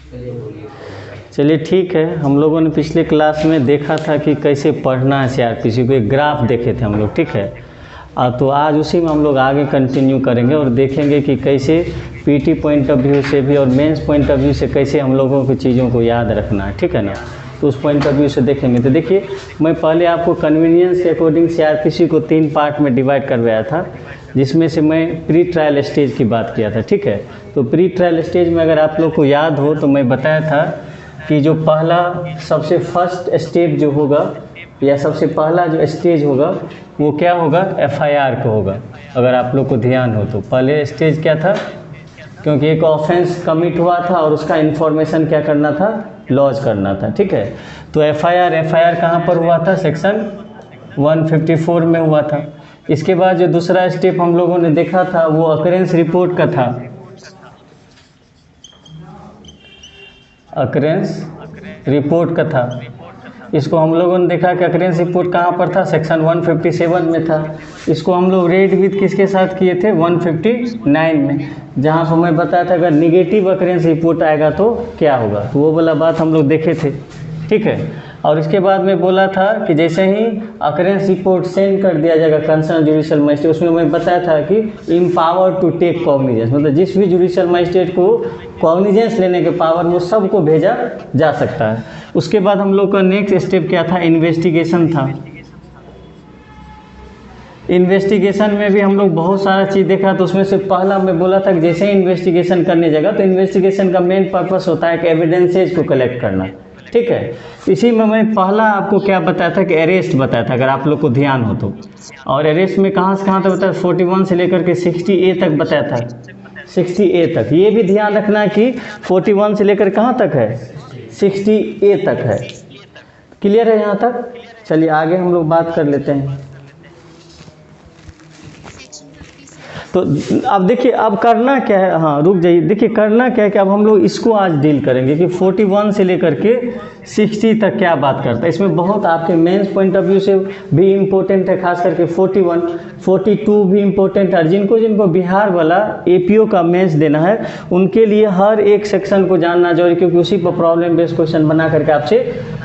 चलिए ठीक है। हम लोगों ने पिछले क्लास में देखा था कि कैसे पढ़ना है सीआरपीसी को, एक ग्राफ देखे थे हम लोग, ठीक है। तो आज उसी में हम लोग आगे कंटिन्यू करेंगे और देखेंगे कि कैसे पीटी पॉइंट ऑफ व्यू से भी और मेंस पॉइंट ऑफ व्यू से कैसे हम लोगों को चीज़ों को याद रखना है, ठीक है ना। तो उस पॉइंट ऑफ व्यू से देखेंगे। तो देखिए, मैं पहले आपको कन्वीनियंस के अकॉर्डिंग सीआरपीसी को 3 पार्ट में डिवाइड करवाया था, जिसमें से मैं प्री ट्रायल स्टेज की बात किया था, ठीक है। तो प्री ट्रायल स्टेज में अगर आप लोग को याद हो तो मैं बताया था कि जो पहला सबसे फर्स्ट स्टेप जो होगा या सबसे पहला जो स्टेज होगा वो क्या होगा, एफआईआर का होगा। अगर आप लोग को ध्यान हो तो पहले स्टेज क्या था, क्योंकि एक ऑफेंस कमिट हुआ था और उसका इन्फॉर्मेशन क्या करना था, लॉज करना था, ठीक है। तो एफआईआर कहाँ पर हुआ था, सेक्शन 154 में हुआ था। इसके बाद जो दूसरा स्टेप हम लोगों ने देखा था वो अकरेंस रिपोर्ट का था। अकरेंस रिपोर्ट का था। इसको हम लोगों ने देखा कि अकरेंस रिपोर्ट कहाँ पर था, सेक्शन 157 में था। इसको हम लोग रेड विथ किसके साथ किए थे, 159 में, जहाँ पर मैं बताया था अगर निगेटिव अकरेंस रिपोर्ट आएगा तो क्या होगा। तो वो वाला बात हम लोग देखे थे, ठीक है। और इसके बाद में बोला था कि जैसे ही अकरेंस रिपोर्ट सेंड कर दिया जाएगा कंसर्न जुडिशियल मजिस्ट्रेट, उसमें मैं बताया था कि इम्पावर टू टेक कॉग्निजेंस, मतलब जिस भी जुडिशियल मजिस्ट्रेट को कॉग्निजेंस लेने के पावर वो सबको भेजा जा सकता है। उसके बाद हम लोग का नेक्स्ट स्टेप क्या था, इन्वेस्टिगेशन था। इन्वेस्टिगेशन में भी हम लोग बहुत सारा चीज़ देखा। तो उसमें से पहला मैं बोला था कि जैसे ही इन्वेस्टिगेशन करने जाएगा तो इन्वेस्टिगेशन का मेन पर्पस होता है कि एविडेंसेज को कलेक्ट करना, ठीक है। इसी में मैं पहला आपको क्या बताया था कि अरेस्ट बताया था, अगर आप लोग को ध्यान हो तो। और अरेस्ट में कहाँ से कहाँ तक बताया, 41 से लेकर के 60A तक बताया था, 60A तक। ये भी ध्यान रखना कि 41 से लेकर कहाँ तक है, 60A तक है। क्लियर है यहाँ तक। चलिए आगे हम लोग बात कर लेते हैं। तो अब देखिए अब करना क्या है, हाँ रुक जाइए, देखिए करना क्या है कि अब हम लोग इसको आज डील करेंगे कि 41 से लेकर के 60 तक क्या बात करता है। इसमें बहुत आपके मेंस पॉइंट ऑफ व्यू से भी इम्पोर्टेंट है, खास करके 41, 42 भी इम्पोर्टेंट है। जिनको बिहार वाला एपीओ का मेंस देना है उनके लिए हर एक सेक्शन को जानना जरूरी, क्योंकि उसी पर प्रॉब्लम बेस्ड क्वेश्चन बना करके आपसे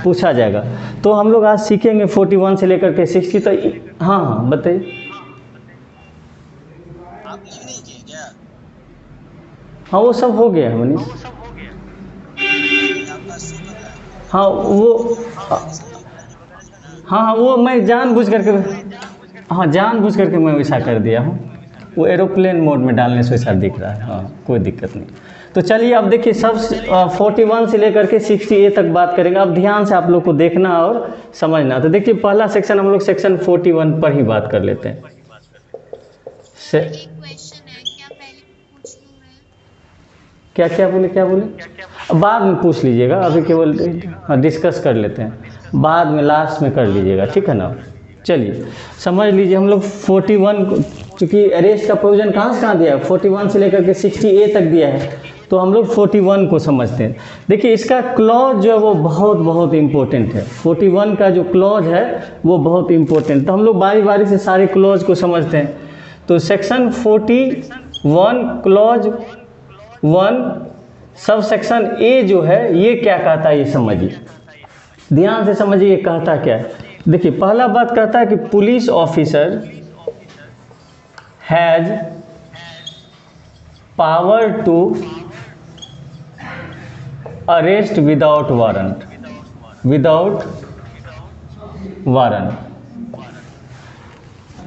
पूछा जाएगा। तो हम लोग आज सीखेंगे 41 से लेकर के 60 तक। हाँ बताइए। हाँ वो सब हो गया है मनीष। हाँ वो हाँ वो मैं जानबूझ करके, हाँ जानबूझ करके मैं वैसा कर दिया हूँ। वो एरोप्लेन मोड में डालने से वैसा दिख रहा है, हाँ कोई दिक्कत नहीं। तो चलिए अब देखिए सब 41 से लेकर के 60A तक बात करेंगे। अब ध्यान से आप लोग को देखना और समझना। तो देखिए पहला सेक्शन हम लोग सेक्शन 41 पर ही बात कर लेते हैं। क्या बोले बाद में पूछ लीजिएगा, अभी केवल डिस्कस कर लेते हैं, बाद में लास्ट में कर लीजिएगा, ठीक है ना। चलिए समझ लीजिए हम लोग 41, चूँकि अरेस्ट का प्रोविजन कहाँ से कहाँ दिया है, 41 से लेकर के 60A तक दिया है, तो हम लोग 41 को समझते हैं। देखिए इसका क्लॉज जो है वो बहुत इंपॉर्टेंट है। 41 का जो क्लॉज है वो बहुत इंपॉर्टेंट, तो हम लोग बारी बारी से सारे क्लॉज को समझते हैं। तो section 41 clause 1 sub section A जो है ये क्या कहता है, ये समझिए, ध्यान से समझिए ये कहता क्या है। देखिए पहला बात कहता है कि police officer has power to arrest without warrant.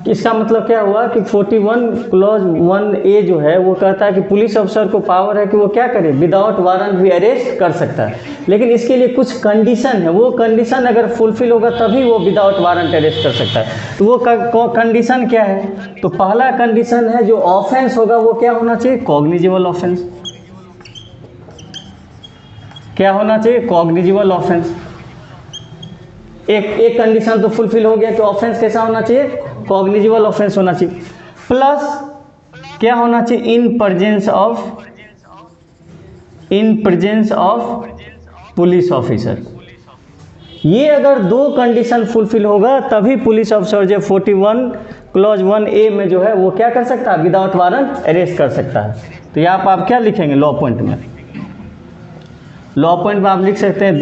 इसका मतलब क्या हुआ कि 41 क्लॉज 1A जो है वो कहता है कि पुलिस अफसर को पावर है कि वो क्या करे, विदाउट वारंट भी अरेस्ट कर सकता है। लेकिन इसके लिए कुछ कंडीशन है, वो कंडीशन अगर फुलफिल होगा तभी वो विदाउट वारंट अरेस्ट कर सकता है। तो वो कंडीशन क्या है, तो पहला कंडीशन है जो ऑफेंस होगा वो क्या होना चाहिए, कॉग्निजिबल ऑफेंस। क्या होना चाहिए, कॉग्निजिबल ऑफेंस। एक कंडीशन तो फुलफिल हो गया कि ऑफेंस कैसा होना चाहिए, कॉग्निजिबल ऑफेंस होना चाहिए। प्लस क्या होना चाहिए, in presence of police officer. ये अगर 2 कंडीशन फुलफिल होगा तभी पुलिस ऑफिसर जो 41 क्लॉज 1A में जो है वो क्या कर सकता है, विदाउट वारंट अरेस्ट कर सकता है। तो यहाँ पर आप क्या लिखेंगे लॉ पॉइंट में, लॉ पॉइंट में आप लिख सकते हैं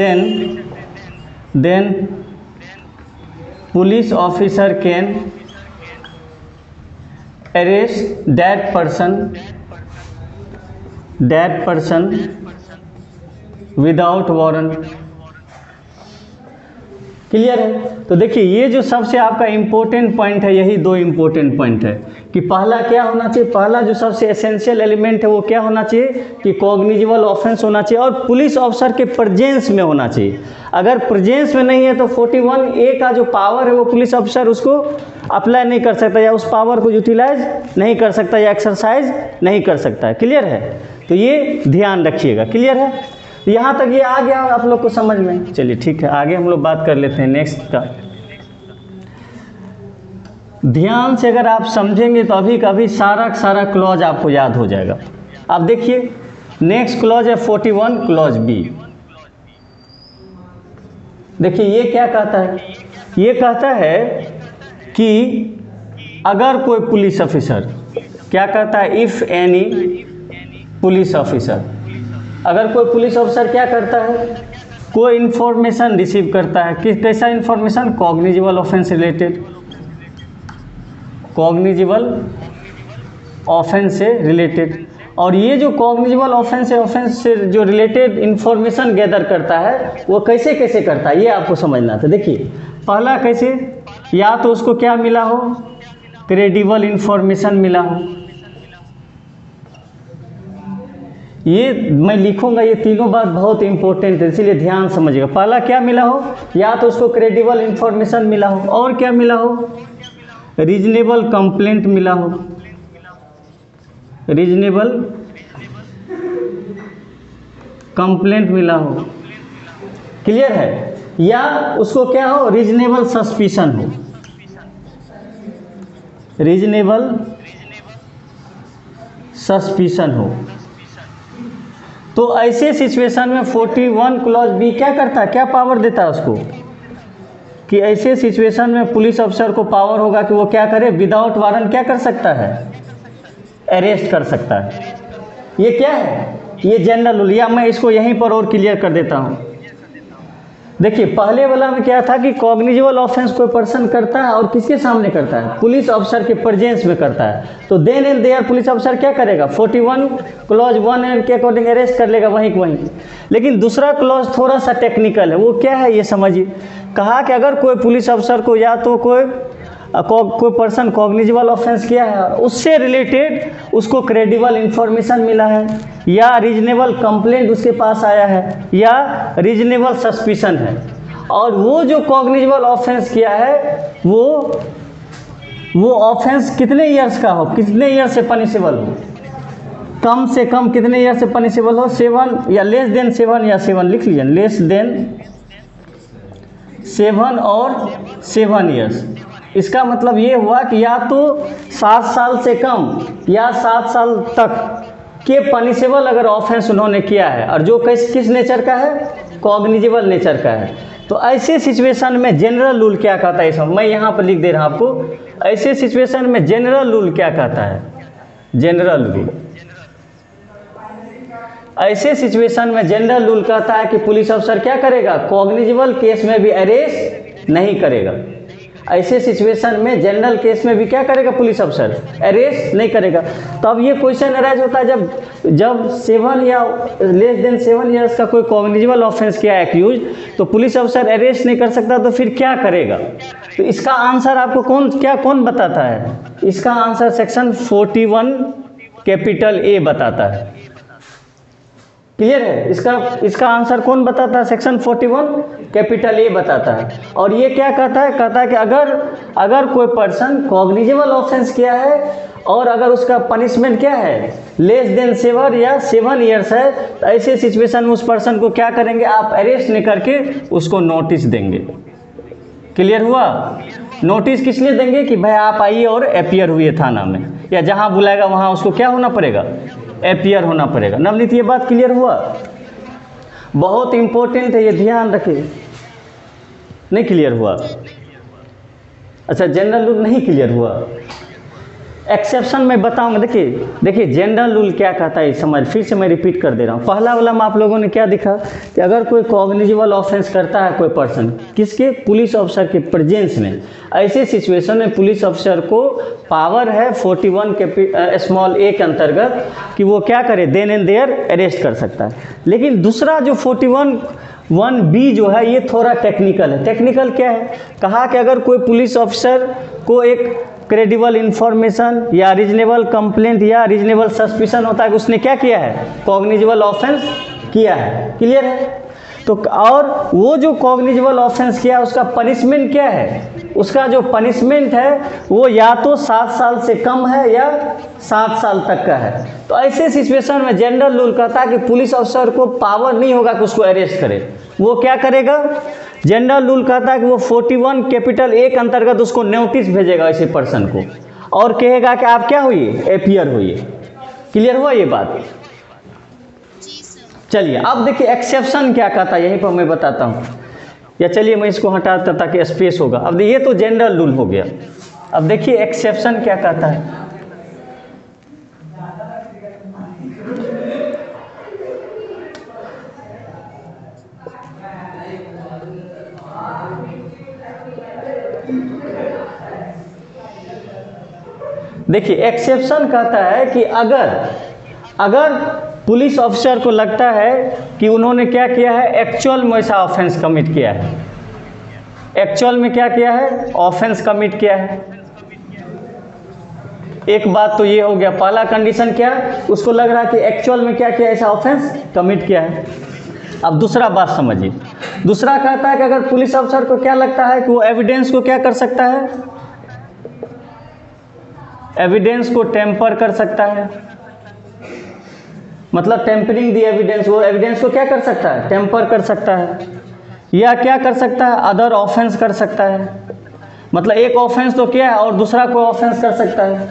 then police officer can arrest that person without warrant. Clear है? तो देखिए ये जो सबसे आपका इम्पोर्टेंट पॉइंट है, यही दो इम्पोर्टेंट पॉइंट है कि पहला क्या होना चाहिए, पहला जो सबसे एसेंशियल एलिमेंट है वो क्या होना चाहिए कि कॉग्निजिबल ऑफेंस होना चाहिए और पुलिस ऑफिसर के प्रेजेंस में होना चाहिए। अगर प्रेजेंस में नहीं है तो 41A का जो पावर है वो पुलिस ऑफिसर उसको अप्लाई नहीं कर सकता या उस पावर को यूटिलाइज नहीं कर सकता या एक्सरसाइज नहीं कर सकता है। क्लियर है? तो ये ध्यान रखिएगा। क्लियर है? यहाँ तक ये आ गया आप लोग को समझ में? चलिए ठीक है, आगे हम लोग बात कर लेते हैं नेक्स्ट का। ध्यान से अगर आप समझेंगे तो अभी का भी सारा क्लॉज आपको याद हो जाएगा। आप देखिए नेक्स्ट क्लॉज है 41 क्लॉज बी। देखिए ये क्या कहता है, ये कहता है कि अगर कोई पुलिस ऑफिसर, क्या कहता है, इफ एनी पुलिस ऑफिसर, अगर कोई पुलिस ऑफिसर क्या करता है, कोई इन्फॉर्मेशन रिसीव करता है, किस कैसा information, cognizable offence related, cognizable offence से रिलेटेड। और ये जो कॉग्निजिबल ऑफेंस से जो रिलेटेड इन्फॉर्मेशन गैदर करता है वो कैसे कैसे करता है ये आपको समझना था। देखिए पहला कैसे, या तो उसको क्या मिला हो, क्रेडिबल इन्फॉर्मेशन मिला हो। ये मैं लिखूंगा, ये तीनों बात बहुत इंपॉर्टेंट है इसीलिए ध्यान समझिएगा। पहला क्या मिला हो, या तो उसको क्रेडिबल इन्फॉर्मेशन मिला हो, और क्या मिला हो, रीजनेबल कंप्लेंट मिला हो, रीजनेबल कंप्लेंट मिला हो। क्लियर है? या उसको क्या हो, रीजनेबल सस्पिशन हो, रीजनेबल सस्पिशन हो। तो ऐसे सिचुएशन में 41 क्लॉज बी क्या करता है, क्या पावर देता है उसको, कि ऐसे सिचुएशन में पुलिस अफसर को पावर होगा कि वो क्या करे, विदाउट वारंट क्या कर सकता है, अरेस्ट कर सकता है। ये क्या है, ये जनरल रूल, या मैं इसको यहीं पर और क्लियर कर देता हूँ। देखिए पहले वाला में क्या था कि कॉग्निजिबल ऑफेंस कोई पर्सन करता है और किसके सामने करता है, पुलिस ऑफिसर के प्रेजेंस में करता है, तो then and there police officer क्या करेगा, 41 क्लॉज 1 एंड के अकॉर्डिंग अरेस्ट कर लेगा वहीं वहीं। लेकिन दूसरा क्लॉज थोड़ा सा टेक्निकल है, वो क्या है ये समझिए। कहा कि अगर कोई पुलिस ऑफिसर को या तो कोई पर्सन कॉग्निजिबल ऑफेंस किया है, उससे रिलेटेड उसको क्रेडिबल इंफॉर्मेशन मिला है, या रीजनेबल कंप्लेंट उसके पास आया है, या रीजनेबल सस्पिशन है, और वो जो कॉग्निजिबल ऑफेंस किया है वो ऑफेंस कितने ईयर्स का हो, कितने ईयर से पनिशेबल हो, कम से कम कितने ईयर से पनिशेबल हो, 7 या लेस देन 7, या 7 लिख लीजिए, लेस देन 7 और 7 ईयर्स। इसका मतलब ये हुआ कि या तो 7 साल से कम या 7 साल तक के पनिशेबल अगर ऑफेंस उन्होंने किया है, और जो किस नेचर का है, कॉग्निजिबल नेचर का है। तो ऐसे सिचुएशन में जनरल रूल क्या कहता है, इसमें मैं यहाँ पर लिख दे रहा हूँ आपको। ऐसे सिचुएशन में जनरल रूल क्या कहता है, जनरल रूल, ऐसे सिचुएशन में जनरल रूल कहता है कि पुलिस अफसर क्या करेगा, कॉग्निजिबल केस में भी अरेस्ट नहीं करेगा। ऐसे सिचुएशन में जनरल केस में भी क्या करेगा पुलिस अफसर, अरेस्ट नहीं करेगा। तो अब ये क्वेश्चन अराइज होता है जब 7 या लेस देन 7 ईयर्स का कोई कॉग्निजिबल ऑफेंस किया एक्यूज, तो पुलिस अफसर अरेस्ट नहीं कर सकता, तो फिर क्या करेगा। तो इसका आंसर आपको कौन बताता है, इसका आंसर सेक्शन 41 कैपिटल ए बताता है। क्लियर है? इसका आंसर कौन बताता है, सेक्शन 41 कैपिटल ए बताता है। और ये क्या कहता है, कहता है कि अगर कोई पर्सन कॉग्निजिबल ऑफेंस किया है और अगर उसका पनिशमेंट क्या है, लेस देन 7 या 7 ईयर्स है, तो ऐसे सिचुएशन में उस पर्सन को क्या करेंगे, आप अरेस्ट नहीं करके उसको नोटिस देंगे। क्लियर हुआ? नोटिस किस लिए देंगे कि भाई आप आइए और अपीयर हुए थाना में, या जहाँ बुलाएगा वहाँ उसको क्या होना पड़ेगा, अपीयर होना पड़ेगा। नवनीत ये बात क्लियर हुआ? बहुत इंपॉर्टेंट है, ये ध्यान रखिए। नहीं क्लियर हुआ? अच्छा जनरल रूल नहीं क्लियर हुआ? एक्सेप्शन मैं बताऊंगा। देखिए जनरल रूल क्या कहता है समझ, फिर से मैं रिपीट कर दे रहा हूँ। पहला वाला में आप लोगों ने क्या दिखा कि अगर कोई कॉग्निजिबल ऑफेंस करता है कोई पर्सन, किसके, पुलिस ऑफिसर के प्रेजेंस में, ऐसे सिचुएशन में पुलिस ऑफिसर को पावर है 41 स्मॉल ए के अंतर्गत कि वो क्या करे, देन एंड देयर अरेस्ट कर सकता है। लेकिन दूसरा जो 41(1)(b जो है ये थोड़ा टेक्निकल है। टेक्निकल क्या है, कहा कि अगर कोई पुलिस ऑफिसर को एक क्रेडिबल इंफॉर्मेशन या रीजनेबल कंप्लेंट या रीजनेबल सस्पिशन होता है कि उसने क्या किया है, कॉग्निजिबल ऑफेंस किया है। क्लियर है? तो और वो जो कॉग्निजिबल ऑफेंस किया है उसका पनिशमेंट क्या है, उसका जो पनिशमेंट है वो या तो 7 साल से कम है या 7 साल तक का है। तो ऐसे सिचुएशन में जनरल रूल कहता है कि पुलिस ऑफिसर को पावर नहीं होगा कि उसको अरेस्ट करे। वो क्या करेगा, जनरल रूल कहता है कि वो 41(a) के अंतर्गत उसको नोटिस भेजेगा ऐसे पर्सन को और कहेगा कि आप क्या होइए, अपीयर होइए। क्लियर हुआ ये बात? चलिए अब देखिए एक्सेप्शन क्या कहता है, यहीं पर मैं बताता हूँ, या चलिए मैं इसको हटाता ताकि स्पेस होगा। अब ये तो जनरल रूल हो गया। अब देखिए एक्सेप्शन क्या कहता है। देखिए एक्सेप्शन कहता है कि अगर पुलिस ऑफिसर को लगता है कि उन्होंने क्या किया है, एक्चुअल में ऐसा ऑफेंस कमिट किया है, एक्चुअल में क्या किया है, ऑफेंस कमिट किया है। एक बात तो ये हो गया, पहला कंडीशन क्या, उसको लग रहा है कि एक्चुअल में क्या किया, ऐसा ऑफेंस कमिट किया है। अब दूसरा बात समझिए, दूसरा कहता है कि अगर पुलिस ऑफिसर को क्या लगता है कि वो एविडेंस को क्या कर सकता है, एविडेंस को टेम्पर कर सकता है, मतलब टेम्परिंग दी एविडेंस, वो एविडेंस को क्या कर सकता है, टेम्पर कर सकता है, या क्या कर सकता है, अदर ऑफेंस कर सकता है। मतलब एक ऑफेंस तो क्या है और दूसरा को ऑफेंस कर सकता है।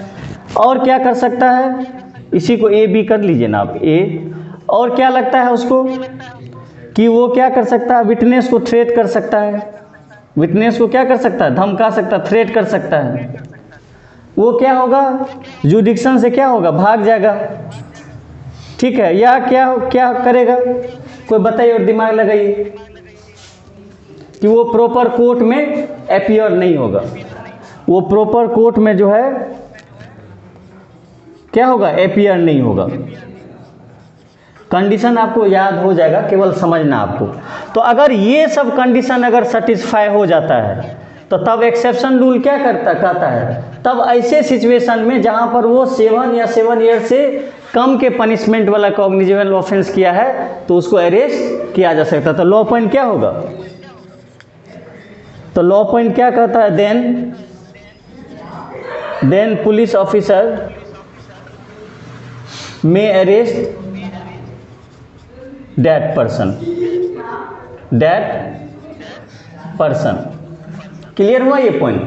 और क्या कर सकता है, इसी को ए बी कर लीजिए ना आप, ए। और क्या लगता है उसको कि वो क्या कर सकता है, विटनेस को थ्रेट कर सकता है, विटनेस को क्या कर सकता है, धमका सकता है, थ्रेट कर सकता है। वो क्या होगा, जुडिक्शन से क्या होगा, भाग जाएगा। ठीक है, या क्या करेगा, कोई बताइए और दिमाग लगाइए, कि वो प्रॉपर कोर्ट में अपीयर नहीं होगा। वो प्रॉपर कोर्ट में जो है क्या होगा, अपीयर नहीं होगा। कंडीशन आपको याद हो जाएगा, केवल समझना आपको। तो अगर ये सब कंडीशन अगर सेटिस्फाई हो जाता है तो तब एक्सेप्शन रूल क्या कहता है, तब ऐसे सिचुएशन में जहां पर वो 7 या 7 ईयर से कम के पनिशमेंट वाला कॉग्निजिबल ऑफेंस किया है तो उसको अरेस्ट किया जा सकता है। तो लॉ पॉइंट क्या होगा, तो लॉ पॉइंट क्या कहता है, then police officer may arrest that person। Clear हुआ ये पॉइंट?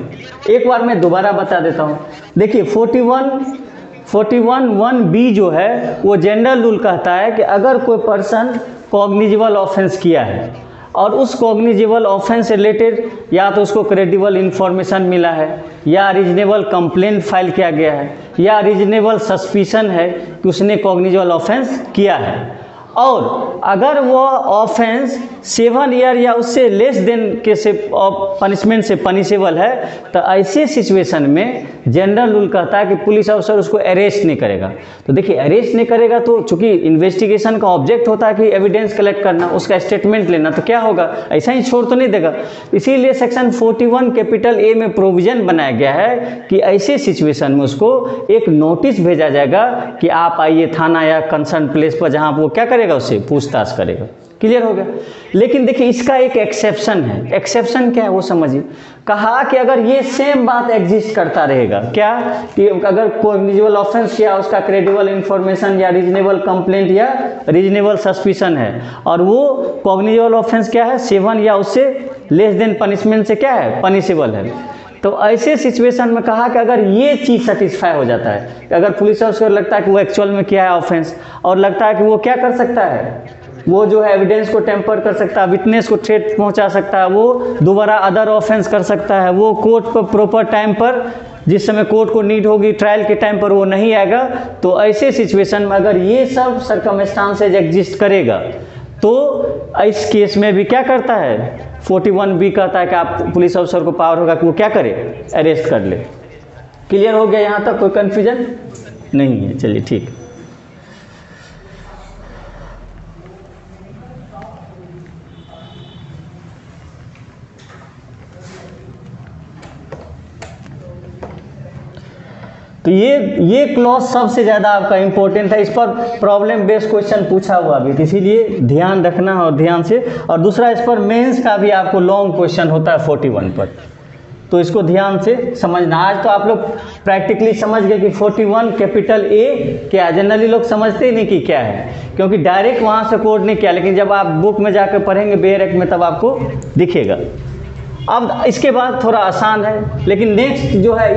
एक बार मैं दोबारा बता देता हूँ। देखिए 41(1)(b) जो है वो जनरल रूल कहता है कि अगर कोई पर्सन कॉग्निजिबल ऑफेंस किया है और उस कॉग्निजिबल ऑफेंस से रिलेटेड या तो उसको क्रेडिबल इंफॉर्मेशन मिला है, या रीजनेबल कंप्लेंट फाइल किया गया है, या रीजनेबल सस्पिशन है कि उसने कॉग्निजिबल ऑफेंस किया है, और अगर वो ऑफेंस 7 ईयर या उससे लेस देन के से पनिशमेंट से पनिशेबल है, तो ऐसे सिचुएशन में जनरल रूल कहता है कि पुलिस ऑफिसर उसको अरेस्ट नहीं करेगा। तो देखिए अरेस्ट नहीं करेगा तो चूंकि इन्वेस्टिगेशन का ऑब्जेक्ट होता है कि एविडेंस कलेक्ट करना, उसका स्टेटमेंट लेना, तो क्या होगा, ऐसा ही छोड़ तो नहीं देगा। इसीलिए सेक्शन 41(a) में प्रोविजन बनाया गया है कि ऐसे सिचुएशन में उसको एक नोटिस भेजा जाएगा कि आप आइए थाना या कंसर्न प्लेस पर, जहाँ वो क्या करेगा, उससे पूछताछ करेगा। क्लियर हो गया? लेकिन देखिए इसका एक एक्सेप्शन है। एक्सेप्शन क्या है वो समझिए। कहा कि अगर ये सेम बात एग्जिस्ट करता रहेगा, क्या कि अगर कॉग्निजिबल ऑफेंस किया, उसका क्रेडिबल इंफॉर्मेशन या रीजनेबल कंप्लेंट या रीजनेबल सस्पिशन है, और वो कॉग्निजिबल ऑफेंस क्या है, 7 या उससे लेस देन पनिशमेंट से क्या है, पनिशेबल है, तो ऐसे सिचुएशन में कहा कि अगर ये चीज़ सेटिस्फाई हो जाता है कि अगर पुलिस ऑफिसर लगता है कि वो एक्चुअल में किया है ऑफेंस, और लगता है कि वो क्या कर सकता है, वो जो है एविडेंस को टेम्पर कर सकता है, विटनेस को थ्रेट पहुंचा सकता है, वो दोबारा अदर ऑफेंस कर सकता है, वो कोर्ट पर प्रॉपर टाइम पर जिस समय कोर्ट को नीड होगी ट्रायल के टाइम पर वो नहीं आएगा, तो ऐसे सिचुएशन में अगर ये सब सर्कमस्टांसेज एग्जिस्ट करेगा तो इस केस में भी क्या करता है 41B कहता है कि आप पुलिस ऑफिसर को पावर होगा कि वो क्या करे, अरेस्ट कर ले। क्लियर हो गया यहाँ तक, कोई कन्फ्यूजन नहीं है? चलिए ठीक। तो ये क्लॉज सबसे ज़्यादा आपका इम्पोर्टेंट है, इस पर प्रॉब्लम बेस्ड क्वेश्चन पूछा हुआ भी, तो इसीलिए ध्यान रखना और ध्यान से। और दूसरा, इस पर मेंस का भी आपको लॉन्ग क्वेश्चन होता है 41 पर, तो इसको ध्यान से समझना। आज तो आप लोग प्रैक्टिकली समझ गए कि 41 कैपिटल ए क्या है। जनरली लोग समझते ही नहीं कि क्या है, क्योंकि डायरेक्ट वहाँ से कोड नहीं किया, लेकिन जब आप बुक में जाकर पढ़ेंगे बेयर एक्ट में तब आपको दिखेगा। अब इसके बाद थोड़ा आसान है, लेकिन नेक्स्ट जो है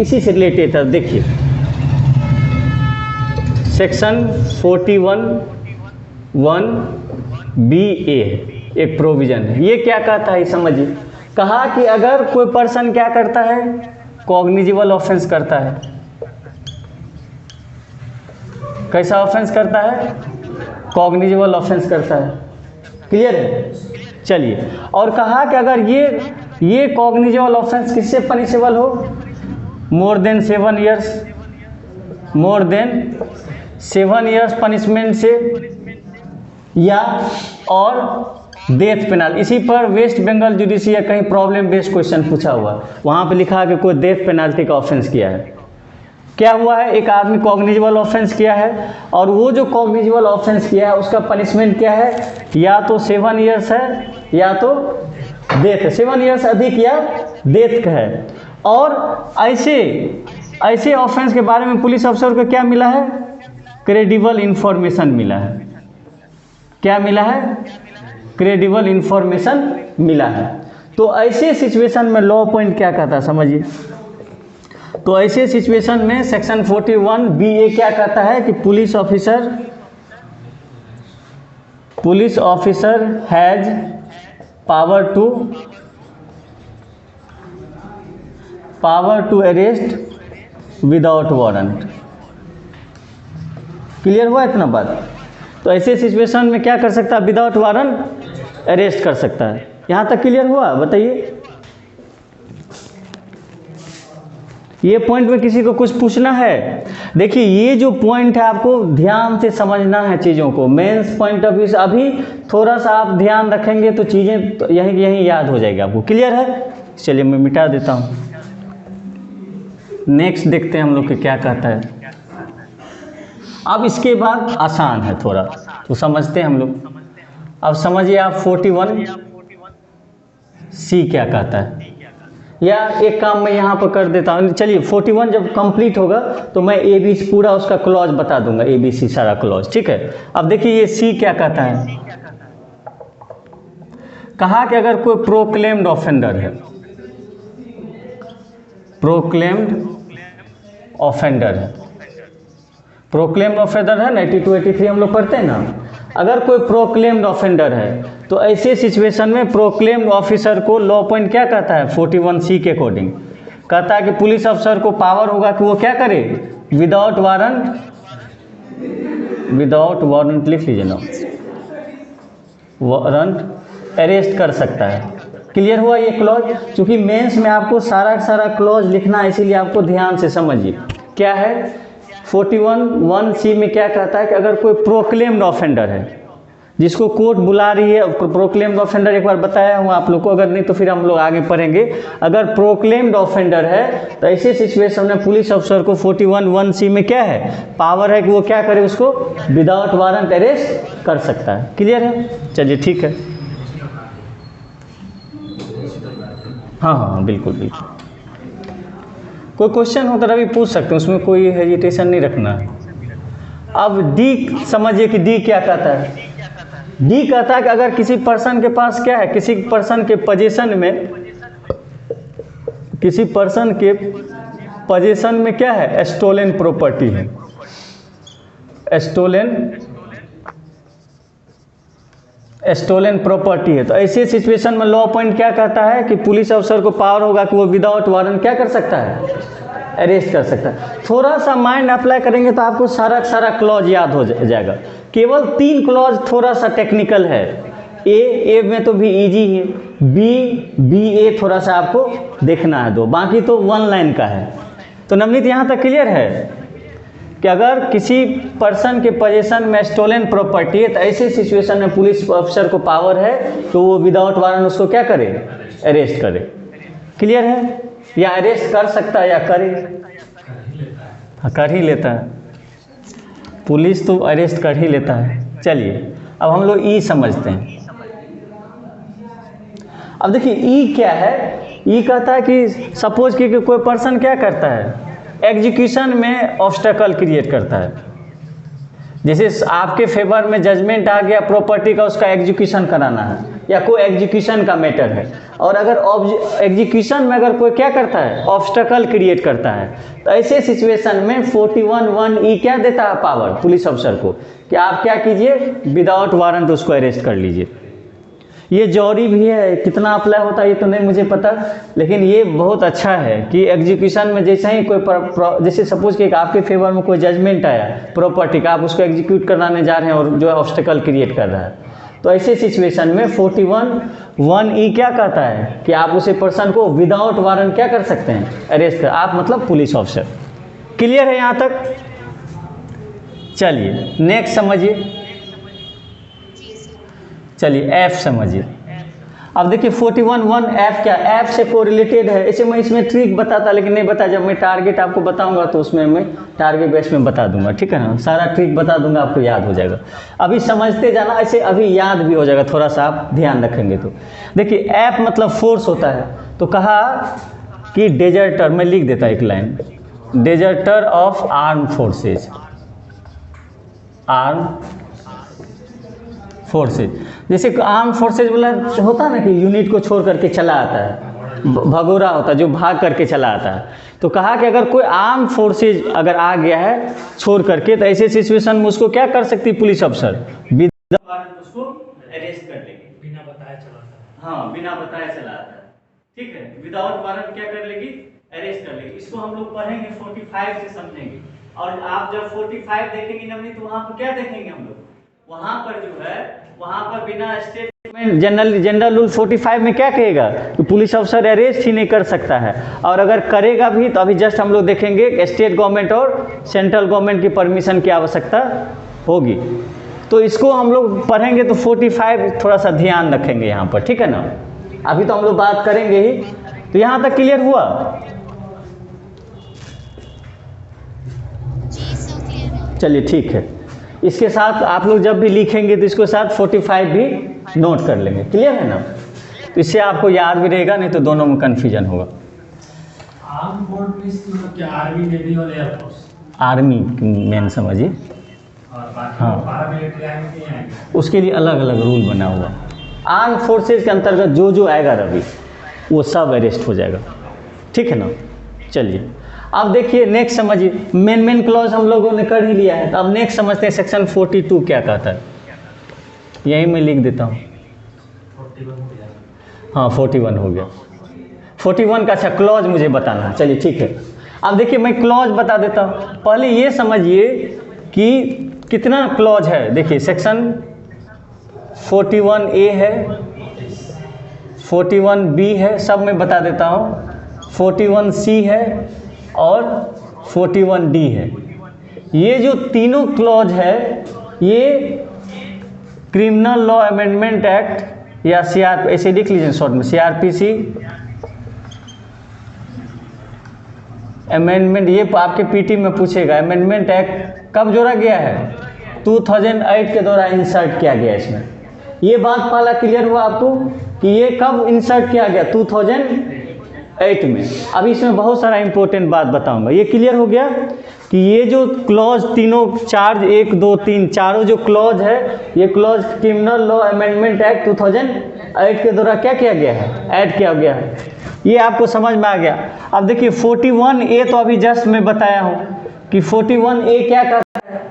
इसी से रिलेटेड है। देखिए सेक्शन 41(1)(b)(a) एक प्रोविजन है। ये क्या कहता है समझिए। कहा कि अगर कोई पर्सन क्या करता है, कॉग्निजिबल ऑफेंस करता है। कैसा ऑफेंस करता है? कॉग्निजिबल ऑफेंस करता है। क्लियर है? चलिए, और कहा कि अगर ये कॉग्निजिबल ऑफेंस किससे पनिशेबल हो, मोर देन 7 ईयर्स पनिशमेंट से, या और डेथ पेनल्टी। इसी पर वेस्ट बंगाल जुडिशियल कहीं प्रॉब्लम बेस्ड क्वेश्चन पूछा हुआ, वहाँ पे लिखा है कि कोई डेथ पेनल्टी का ऑफेंस किया है। क्या हुआ है, एक आदमी कॉग्निजिबल ऑफेंस किया है, और वो जो कॉग्निजिबल ऑफेंस किया है उसका पनिशमेंट क्या है, या तो 7 ईयर्स है या तो डेथ है। 7 ईयर्स अधिक या डेथ का है। और ऐसे ऑफेंस के बारे में पुलिस अफसर को क्या मिला है, क्रेडिबल इंफॉर्मेशन मिला है। क्या मिला है? क्रेडिबल इंफॉर्मेशन मिला है। तो ऐसे सिचुएशन में लॉ पॉइंट क्या कहता है समझिए। तो ऐसे सिचुएशन में सेक्शन 41(b)(a) क्या कहता है कि police officer has power to arrest without warrant. Clear हुआ इतना बात? तो ऐसे सिचुएशन में क्या कर सकता है, विदाउट वारंट अरेस्ट कर सकता है। यहाँ तक क्लियर हुआ? बताइए, ये पॉइंट में किसी को कुछ पूछना है? देखिए, ये जो पॉइंट है आपको ध्यान से समझना है चीज़ों को, मेंस पॉइंट ऑफ व्यू से। अभी थोड़ा सा आप ध्यान रखेंगे तो चीज़ें तो यहीं याद हो जाएगी आपको। क्लियर है? चलिए मैं मिटा देता हूँ। नेक्स्ट देखते हैं हम लोग के क्या कहता है। अब इसके बाद आसान है थोड़ा, तो समझते हैं हम लोग। अब समझिए आप 41(c) क्या कहता है, या एक काम मैं यहाँ पर कर देता हूँ। चलिए 41 जब कंप्लीट होगा तो मैं ABC पूरा उसका क्लॉज बता दूंगा, ABC सारा क्लॉज, ठीक है। अब देखिए ये C क्या कहता है। कहा कि अगर कोई प्रोक्लेम्ड ऑफेंडर है, 82-83 हम लोग पढ़ते हैं ना। अगर कोई प्रोक्लेम्ड ऑफेंडर है तो ऐसे सिचुएशन में प्रोक्लेम्ड ऑफिसर को लॉ पॉइंट क्या कहता है 41(c) के अकॉर्डिंग कहता है कि पुलिस अफसर को पावर होगा कि वो क्या करे, विदाउट वारंट लिख लीजिए ना, वारंट अरेस्ट कर सकता है। क्लियर हुआ ये क्लॉज? क्योंकि मेंस में आपको सारा क्लॉज लिखना है, इसीलिए आपको ध्यान से समझिए क्या है। 41(1)(c) में क्या कहता है कि अगर कोई प्रोक्लेम्ड ऑफेंडर है जिसको कोर्ट बुला रही है, प्रोक्लेम्ड ऑफेंडर एक बार बताया हूँ आप लोग को, अगर नहीं तो फिर हम लोग आगे पढ़ेंगे। अगर प्रोक्लेम्ड ऑफेंडर है तो ऐसे सिचुएशन में पुलिस अफसर को 41(1)(c) में क्या है, पावर है कि वो क्या करे, उसको विदाउट वारंट अरेस्ट कर सकता है। क्लियर है? चलिए ठीक है। हाँ बिल्कुल। कोई क्वेश्चन हो तो रवि पूछ सकते हैं, उसमें कोई हेजिटेशन नहीं रखना है। अब डी समझिए कि डी क्या कहता है। डी कहता है कि अगर किसी पर्सन के पास क्या है, किसी पर्सन के पोजीशन में क्या है, स्टोलन प्रॉपर्टी है, स्टोलन प्रॉपर्टी है। तो ऐसे सिचुएशन में लॉ पॉइंट क्या कहता है कि पुलिस अफसर को पावर होगा कि वो विदाउट वारंट क्या कर सकता है, अरेस्ट कर सकता है। थोड़ा सा माइंड अप्लाई करेंगे तो आपको सारा सारा क्लॉज याद हो जाएगा। केवल 3 क्लॉज थोड़ा सा टेक्निकल है। ए में तो भी इजी है, बी ए थोड़ा सा आपको देखना है दो, बाकी तो 1 लाइन का है। तो नवनीत यहाँ तक क्लियर है कि अगर किसी पर्सन के पोजीशन में स्टोलन प्रॉपर्टी है तो ऐसे सिचुएशन में पुलिस ऑफिसर को पावर है तो वो विदाउट वारंट उसको क्या करे, अरेस्ट करे। क्लियर है? या अरेस्ट कर सकता है या करे, हाँ कर ही लेता है, पुलिस तो अरेस्ट कर ही लेता है। चलिए अब हम लोग ई समझते हैं। अब देखिए ई क्या है। ई कहता है कि सपोज कि कोई पर्सन क्या करता है, एग्जीक्यूशन में ऑब्स्टेकल क्रिएट करता है। जैसे आपके फेवर में जजमेंट आ गया प्रॉपर्टी का, उसका एग्जीक्यूशन कराना है या कोई एग्जीक्यूशन का मैटर है, और अगर एग्जीक्यूशन में अगर कोई क्या करता है, ऑब्स्टेकल क्रिएट करता है, तो ऐसे सिचुएशन में 41(1) क्या देता है पावर पुलिस अफसर को कि आप क्या कीजिए, विदाउट वारंट उसको अरेस्ट कर लीजिए। ये जॉरी भी है, कितना अप्लाई होता है ये तो नहीं मुझे पता, लेकिन ये बहुत अच्छा है कि एग्जीक्यूशन में जैसे ही कोई जैसे सपोज कि आपके फेवर में कोई जजमेंट आया प्रॉपर्टी का, आप उसको एग्जीक्यूट कराने जा रहे हैं और जो है ऑब्स्टेकल क्रिएट कर रहा है, तो ऐसे सिचुएशन में 41(1) क्या कहता है कि आप उसे पर्सन को विदाउट वारंट क्या कर सकते हैं, अरेस्ट कर, आप मतलब पुलिस ऑफिसर। क्लियर है यहाँ तक? चलिए नेक्स्ट समझिए। चलिए एफ समझिए। अब देखिए 41(1) एफ क्या, एफ से कोरिलेटेड है। ऐसे मैं इसमें ट्रिक बताता लेकिन नहीं बता, जब मैं टारगेट आपको बताऊंगा तो उसमें मैं टारगेट बेस में बता दूंगा, ठीक है ना, सारा ट्रिक बता दूंगा, आपको याद हो जाएगा। अभी समझते जाना, ऐसे अभी याद भी हो जाएगा, थोड़ा सा आप ध्यान रखेंगे तो। देखिए एफ मतलब फोर्स होता है, तो कहा कि डेजर्टर, मैं लिख देता एक line, deserter of arm forces, arm forces. जैसे आर्म फोर्सेज बोला होता है ना कि यूनिट को छोड़ करके चला आता है, भगोड़ा होता है जो भाग करके चला आता है, तो कहा कि अगर कोई आर्म फोर्सेज अगर आ गया है छोड़ करके, तो ऐसे सिचुएशन में उसको क्या कर सकती है पुलिस अफसर, विदाउट वारंट उसको अरेस्ट कर लेगी, बिना बताए चलाता है। हाँ बिना बताए चलाता है, ठीक है, विदाउट वारंट क्या कर लेगी, अरेस्ट कर लेगी। इसको हम लोग पढ़ेंगे 45 से समझेंगे, और आप जब 45 देखेंगे नवनीत तो वहाँ पर क्या देखेंगे हम लोग, वहां पर जो है, वहां पर बिना स्टेटमेंट जनरल रूल 45 में क्या कहेगा कि पुलिस अफसर अरेस्ट ही नहीं कर सकता है, और अगर करेगा भी तो अभी जस्ट हम लोग देखेंगे स्टेट गवर्नमेंट और सेंट्रल गवर्नमेंट की परमिशन की आवश्यकता होगी। तो इसको हम लोग पढ़ेंगे तो 45 थोड़ा सा ध्यान रखेंगे यहाँ पर, ठीक है ना। अभी तो हम लोग बात करेंगे ही। तो यहाँ तक क्लियर हुआ? चलिए ठीक है। इसके साथ आप लोग जब भी लिखेंगे तो इसके साथ 45 भी नोट कर लेंगे। क्लियर है ना? तो इससे आपको याद भी रहेगा, नहीं तो दोनों में कन्फ्यूजन होगा। आर्म फोर्स मतलब क्या, आर्मी, नेवी और एयरफोर्स? आर्मी मेन समझिए, और बाकी हाँ पैरामिलिट्री आर्मी नहीं आएंगे, उसके लिए अलग अलग रूल बना हुआ। आर्म फोर्सेज के अंतर्गत जो जो आएगा रवि वो सब अरेस्ट हो जाएगा, ठीक है ना। चलिए अब देखिए नेक्स्ट समझिए, मेन क्लॉज हम लोगों ने कर ही लिया है, तो अब नेक्स्ट समझते हैं सेक्शन 42 क्या कहता है। यही मैं लिख देता हूँ, 41 हो गया। हाँ 41 हो गया। 41 का अच्छा क्लॉज मुझे बताना है, चलिए ठीक है। अब देखिए मैं क्लॉज बता देता हूँ, पहले ये समझिए कि कितना क्लॉज है। देखिए सेक्शन 41A है, 41B है, सब मैं बता देता हूँ, 41C है और 41D है। ये जो तीनों क्लॉज है ये क्रिमिनल लॉ अमेंडमेंट एक्ट या CR, ऐसे लिख लीजिए शॉर्ट में, CRPC अमेंडमेंट, ये आपके पीटी में पूछेगा। अमेंडमेंट एक्ट कब जोड़ा गया है, 2008 के दौरान इंसर्ट किया गया इसमें। ये बात पहला क्लियर हुआ आपको कि ये कब इंसर्ट किया गया, 2008 में। अभी इसमें बहुत सारा इंपॉर्टेंट बात बताऊंगा। ये क्लियर हो गया कि ये जो क्लॉज तीनों चार्ज 1, 2, 3 चारों जो क्लॉज है, ये clause criminal law amendment act 2008 के द्वारा क्या किया गया है, ऐड किया गया है। ये आपको समझ में आ गया। अब देखिए 41A तो अभी जस्ट मैं बताया हूँ कि 41A क्या करता है।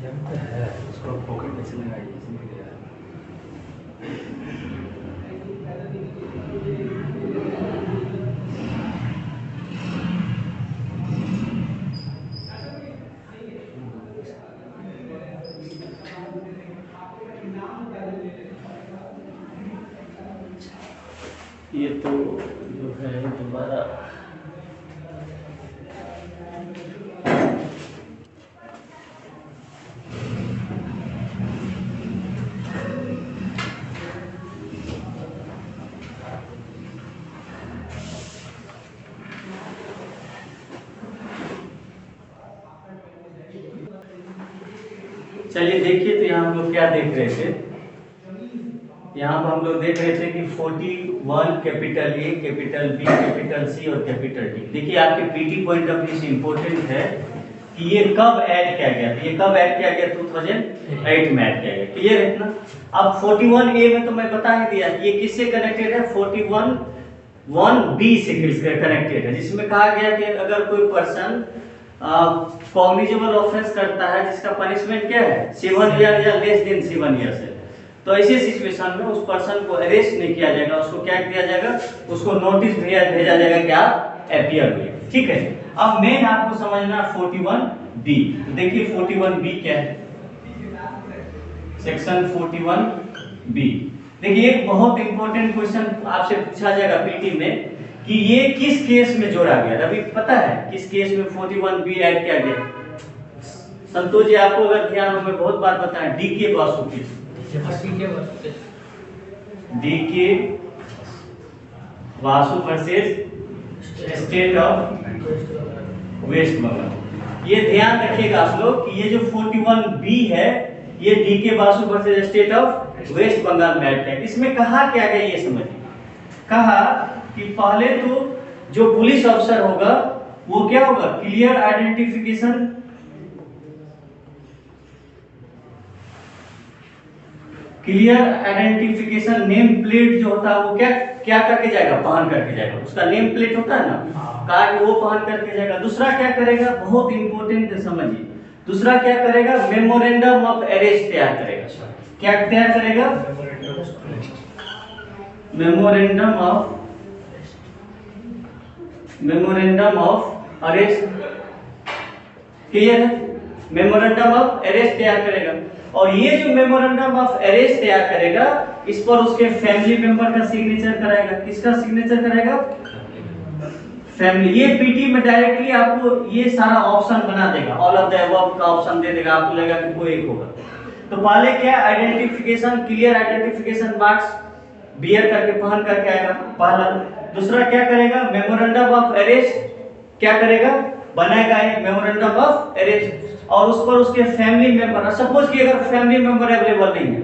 एटीएम पे है, उसको पॉकेट में से लगाइए, इसमें गया है। ये तो जो है दोबारा चलिए देखिए, तो यहाँ हम लोग क्या देख रहे थे। यहाँ पर हम लोग देख रहे थे कि 41 capital A, capital B, capital C और कैपिटल डी। देखिए आपके पीटी पॉइंट ऑफ व्यू से इंपॉर्टेंट है कि ये कब ऐड किया गया था। ये कब ऐड किया गया? 2008 में ऐड किया गया। क्लियर है ना? अब 41 ए में तो मैं बता ही दिया, ये किससे कनेक्टेड है? 41 बी से कनेक्टेड है, जिसमें कहा गया कि अगर कोई पर्सन कॉग्निजेबल ऑफेंस करता है जिसका पनिशमेंट क्या है? 7 ईयर या लेस देन 7 ईयर्स है, तो ऐसे सिचुएशन में उस पर्सन को अरेस्ट नहीं किया जाएगा, उसको क्या किया जाएगा? उसको नोटिस भेजा जाएगा क्या? अपीयर हुए। ठीक है। अब मेन आपको समझना 41 बी। देखिए 41 बी क्या है? Section 41 B. देखिए एक बहुत इंपॉर्टेंट क्वेश्चन आपसे पूछा जाएगा पीटी में कि ये किस केस में जोड़ा गया? अभी पता है किस केस में 41 बी ऐड किया गया? संतोष जी आपको अगर ध्यान हो, मैं बहुत बार बताया, DK Basu case. DK Vasu versus state of West Bengal. ये ध्यान रखिएगा आप लोग कि ये जो 41 बी है ये DK Vasu versus state of West Bengal में ऐड है। इसमें कहा क्या गया ये समझिए। कहा कि पहले तो जो पुलिस अफसर होगा वो क्या होगा? Clear identification, clear identification name plate जो होता है वो क्या करके जाएगा? पहन करके जाएगा। उसका नेम प्लेट होता है ना, कार्ड, वो पहन करके जाएगा। दूसरा क्या करेगा? बहुत इंपॉर्टेंट है, समझिए। दूसरा क्या करेगा? मेमोरेंडम ऑफ अरेस्ट तैयार करेगा। क्या तैयार करेगा? Memorandum of arrest. क्लियर है? मेमोरेंडम ऑफ अरेस्ट तैयार करेगा। और ये जो मेमोरेंडम ऑफ अरेस्ट तैयार करेगा, इस पर उसके फैमिली मेंबर का सिग्नेचर कराएगा। किसका सिग्नेचर कराएगा? फैमिली। ये पीटी में डायरेक्टली आपको ये सारा ऑप्शन बना देगा, ऑल ऑफ द अबव का ऑप्शन दे देगा, आपको लगेगा कि कोई एक होगा। तो पहले क्या? Identification, clear identification marks bear करके पहन करके आएगा पहला। दूसरा क्या करेगा? मेमोरेंडम ऑफ अरेस्ट क्या करेगा? बनाएगा ये मेमोरेंडम ऑफ अरेस्ट, और उस पर उसके फैमिली मेंबर, सपोज कि अगर फैमिली मेंबर अवेलेबल नहीं है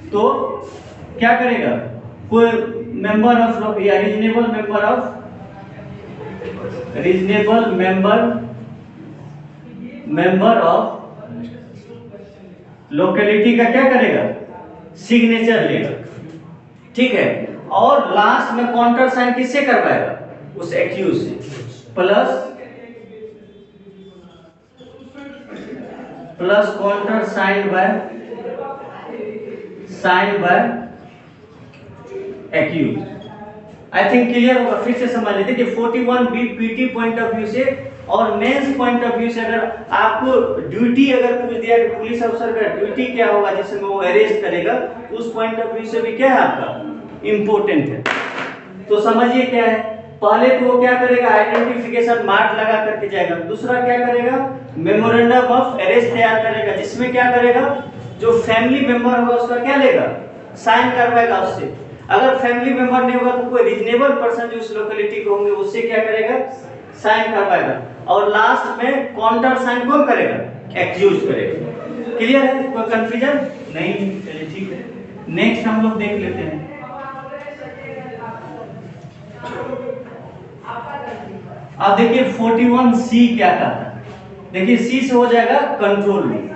तो क्या करेगा? कोई मेंबर ऑफ या रीजनेबल मेंबर ऑफ लोकेलिटी का क्या करेगा? सिग्नेचर लेगा। ठीक है। और लास्ट में काउंटर साइन किससे करवाएगा? उस एक्यूज से। Plus counter signed by accuse. I think clear होगा। फिर से समझ लेते कि 41 B PT point of view से और मेंस पॉइंट ऑफ व्यू से अगर आपको ड्यूटी अगर पूछ दिया कि पुलिस अफसर का ड्यूटी क्या होगा जिसमें वो अरेस्ट करेगा, तो उस पॉइंट ऑफ व्यू से भी क्या है आपका इंपॉर्टेंट है। तो समझिए क्या है। पहले तो वो क्या करेगा? आइडेंटिफिकेशन मार्क लगा करके जाएगा। दूसरा क्या करेगा? मेमोरेंडम ऑफ अरेस्ट तैयार करेगा, जिसमें क्या करेगा? जो फैमिली मेंबर होगा उसका क्या लेगा? साइन करवाएगा उससे। अगर फैमिली मेंबर नहीं होगा तो कोई रीजनेबल पर्सन जो उस लोकेलिटी के होंगे उससे क्या करेगा? साइन करवाएगा। और लास्ट में काउंटर साइन कौन करेगा? एक्यूज करेगा। क्लियर है? कोई कंफ्यूजन नहीं? चलिए ठीक है। नेक्स्ट हम लोग देख लेते हैं। अब देखिए 41 सी क्या कहता है। देखिए सी से हो जाएगा कंट्रोल रूम।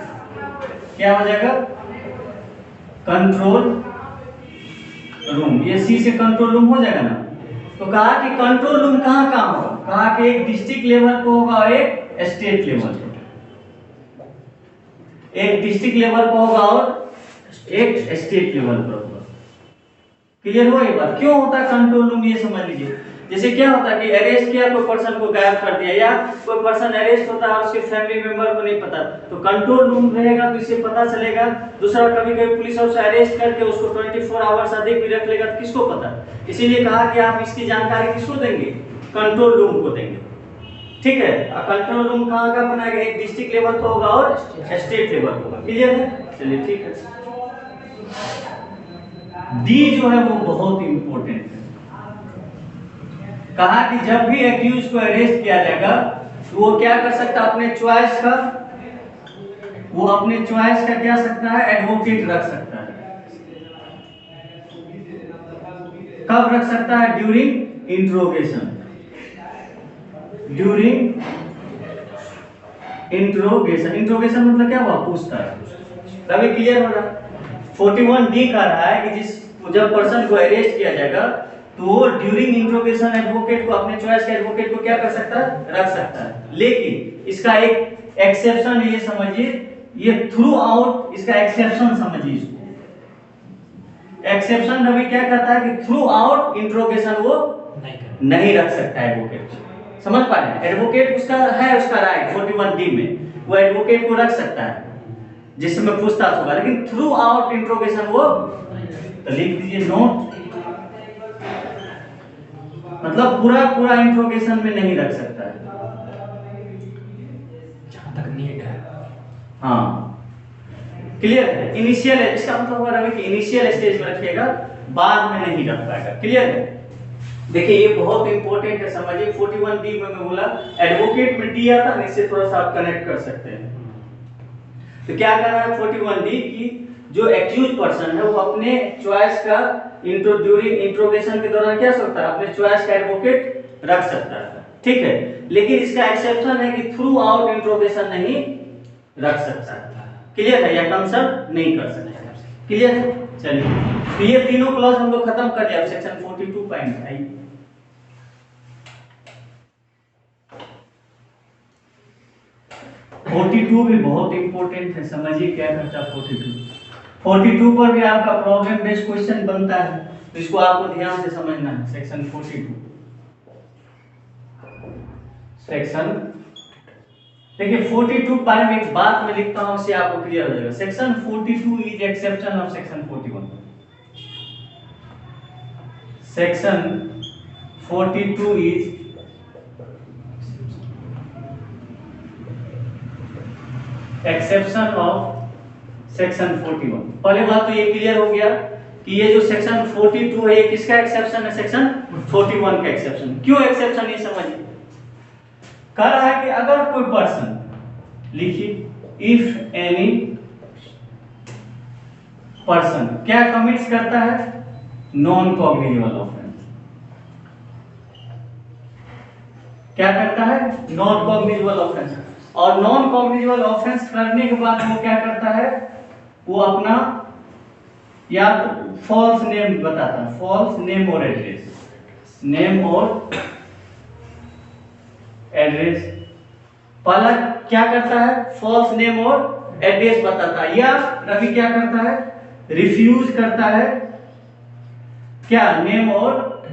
क्या हो जाएगा? Control room. ये सी से कंट्रोल रूम हो जाएगा ना। तो कहा कि कंट्रोल रूम कहाँ कहाँ होगा? कहा कि एक डिस्ट्रिक्ट लेवल को होगा और एक स्टेट लेवल पे। एक डिस्ट्रिक्ट लेवल पर होगा और एक स्टेट लेवल पर होगा। क्लियर हुआ ये बात? क्यों होता है कंट्रोल रूम, ये समझ लीजिए। जैसे क्या होता है कि अरेस्ट किया, कोई पर्सन को गायब कर दिया, या कोई पर्सन अरेस्ट होता है और उसके फैमिली मेंबर को नहीं पता, तो कंट्रोल रूम रहेगा तो इसे पता चलेगा। दूसरा, कभी कभी पुलिस ऑफिसर अरेस्ट करके उसको 24 आवर्स अधिक भी रख लेगा तो किसको पता? इसीलिए कहा कि आप इसकी जानकारी किसको देंगे? कंट्रोल रूम को देंगे। ठीक है, कंट्रोल रूम कहाँ का बनाएगा? एक डिस्ट्रिक्ट लेवल पर होगा और स्टेट लेवल पर होगा। क्लियर है? चलिए ठीक है। डी जो है वो बहुत इंपॉर्टेंट है। कहा कि जब भी एक्यूज को अरेस्ट किया जाएगा तो वो क्या कर सकता है? अपने चॉइस का, वो अपने चॉइस का क्या सकता है? एडवोकेट रख सकता है। कब रख सकता है? During interrogation. During interrogation. Interrogation मतलब क्या हुआ? पूछताछ। तभी क्लियर हो रहा। 41D कह रहा है कि जब पर्सन को अरेस्ट किया जाएगा तो वो ड्यूरिंग इंट्रोगेशन एडवोकेट को, अपने चॉइस के एडवोकेट को क्या कर सकता है? रख सकता है। लेकिन इसका एक एक्सेप्शन है, ये समझिए, ये थ्रू आउट, इसका एक्सेप्शन समझिए इसको। एक्सेप्शन अभी क्या कहता है कि थ्रू आउट इंट्रोगेशन वो नहीं रख सकता एडवोकेट। समझ पा रहे हैं? एडवोकेट उसका है, उसका राइट 41D में वो एडवोकेट को रख सकता है जिसमें पूछताछ होगा, लेकिन थ्रू आउट इंट्रोगेशन वो, तो लिख दीजिए नोट, मतलब पूरा पूरा इंट्रोगेशन में नहीं रख सकता है जहां तक नीड है। हाँ, क्लियर है? इनिशियल है, इसका मतलब होगा रवि कि इनिशियल स्टेज में रखिएगा, बाद में नहीं रख पाएगा। क्लियर है? देखिए ये बहुत इंपॉर्टेंट है, समझिए। 41D में मैं बोला एडवोकेट में डी आता है, इससे थोड़ा सा आप कनेक्ट कर सकते हैं। तो क्या कर रहा है 41D की जो एक्यूज पर्सन है वो अपने चॉइस का ड्यूरिंग इंट्रोगेशन के दौरान क्या सकता है? अपने चॉइस का एडवोकेट रख सकता है। ठीक है, लेकिन इसका एक्सेप्शन है कि थ्रू आउट इंट्रोगेशन नहीं रख सकता है। क्लियर है? या कंसल्ट नहीं कर सकता है। क्लियर है? चलिए, तो ये तीनों क्लॉज हम लोग खत्म कर दिया सेक्शन 42 पॉइंट। आइए 42 भी बहुत इंपॉर्टेंट है, समझिए क्या करता है 42 पर भी आपका प्रॉब्लम बेस्ड क्वेश्चन बनता है, तो इसको आपको ध्यान से समझना है। सेक्शन 42 सेक्शन, देखिए 42 पहले मैं एक बात में लिखता हूं, इससे आपको क्लियर हो जाएगा। Section 42 is exception of section 41। Section 42 is exception of section 41। पहले बात तो ये क्लियर हो गया कि ये जो सेक्शन 42 है ये किसका एक्सेप्शन है? सेक्शन 41 का एक्सेप्शन। क्यों एक्सेप्शन, ये समझिए। कह रहा है कि अगर कोई पर्सन, लिखिए, इफ एनी पर्सन क्या कमिट्स करता है? Non cognizable offence. क्या करता है? Non cognizable offence. और नॉन कॉग्निजेबल ऑफेंस करने के बाद वो क्या करता है? वो अपना या तो फॉल्स नेम बताता है, फॉल्स नेम और एड्रेस, नेम और एड्रेस। पहला क्या करता है? फॉल्स नेम और एड्रेस बताता है। या रवि क्या करता है? रिफ्यूज करता है क्या? नेम और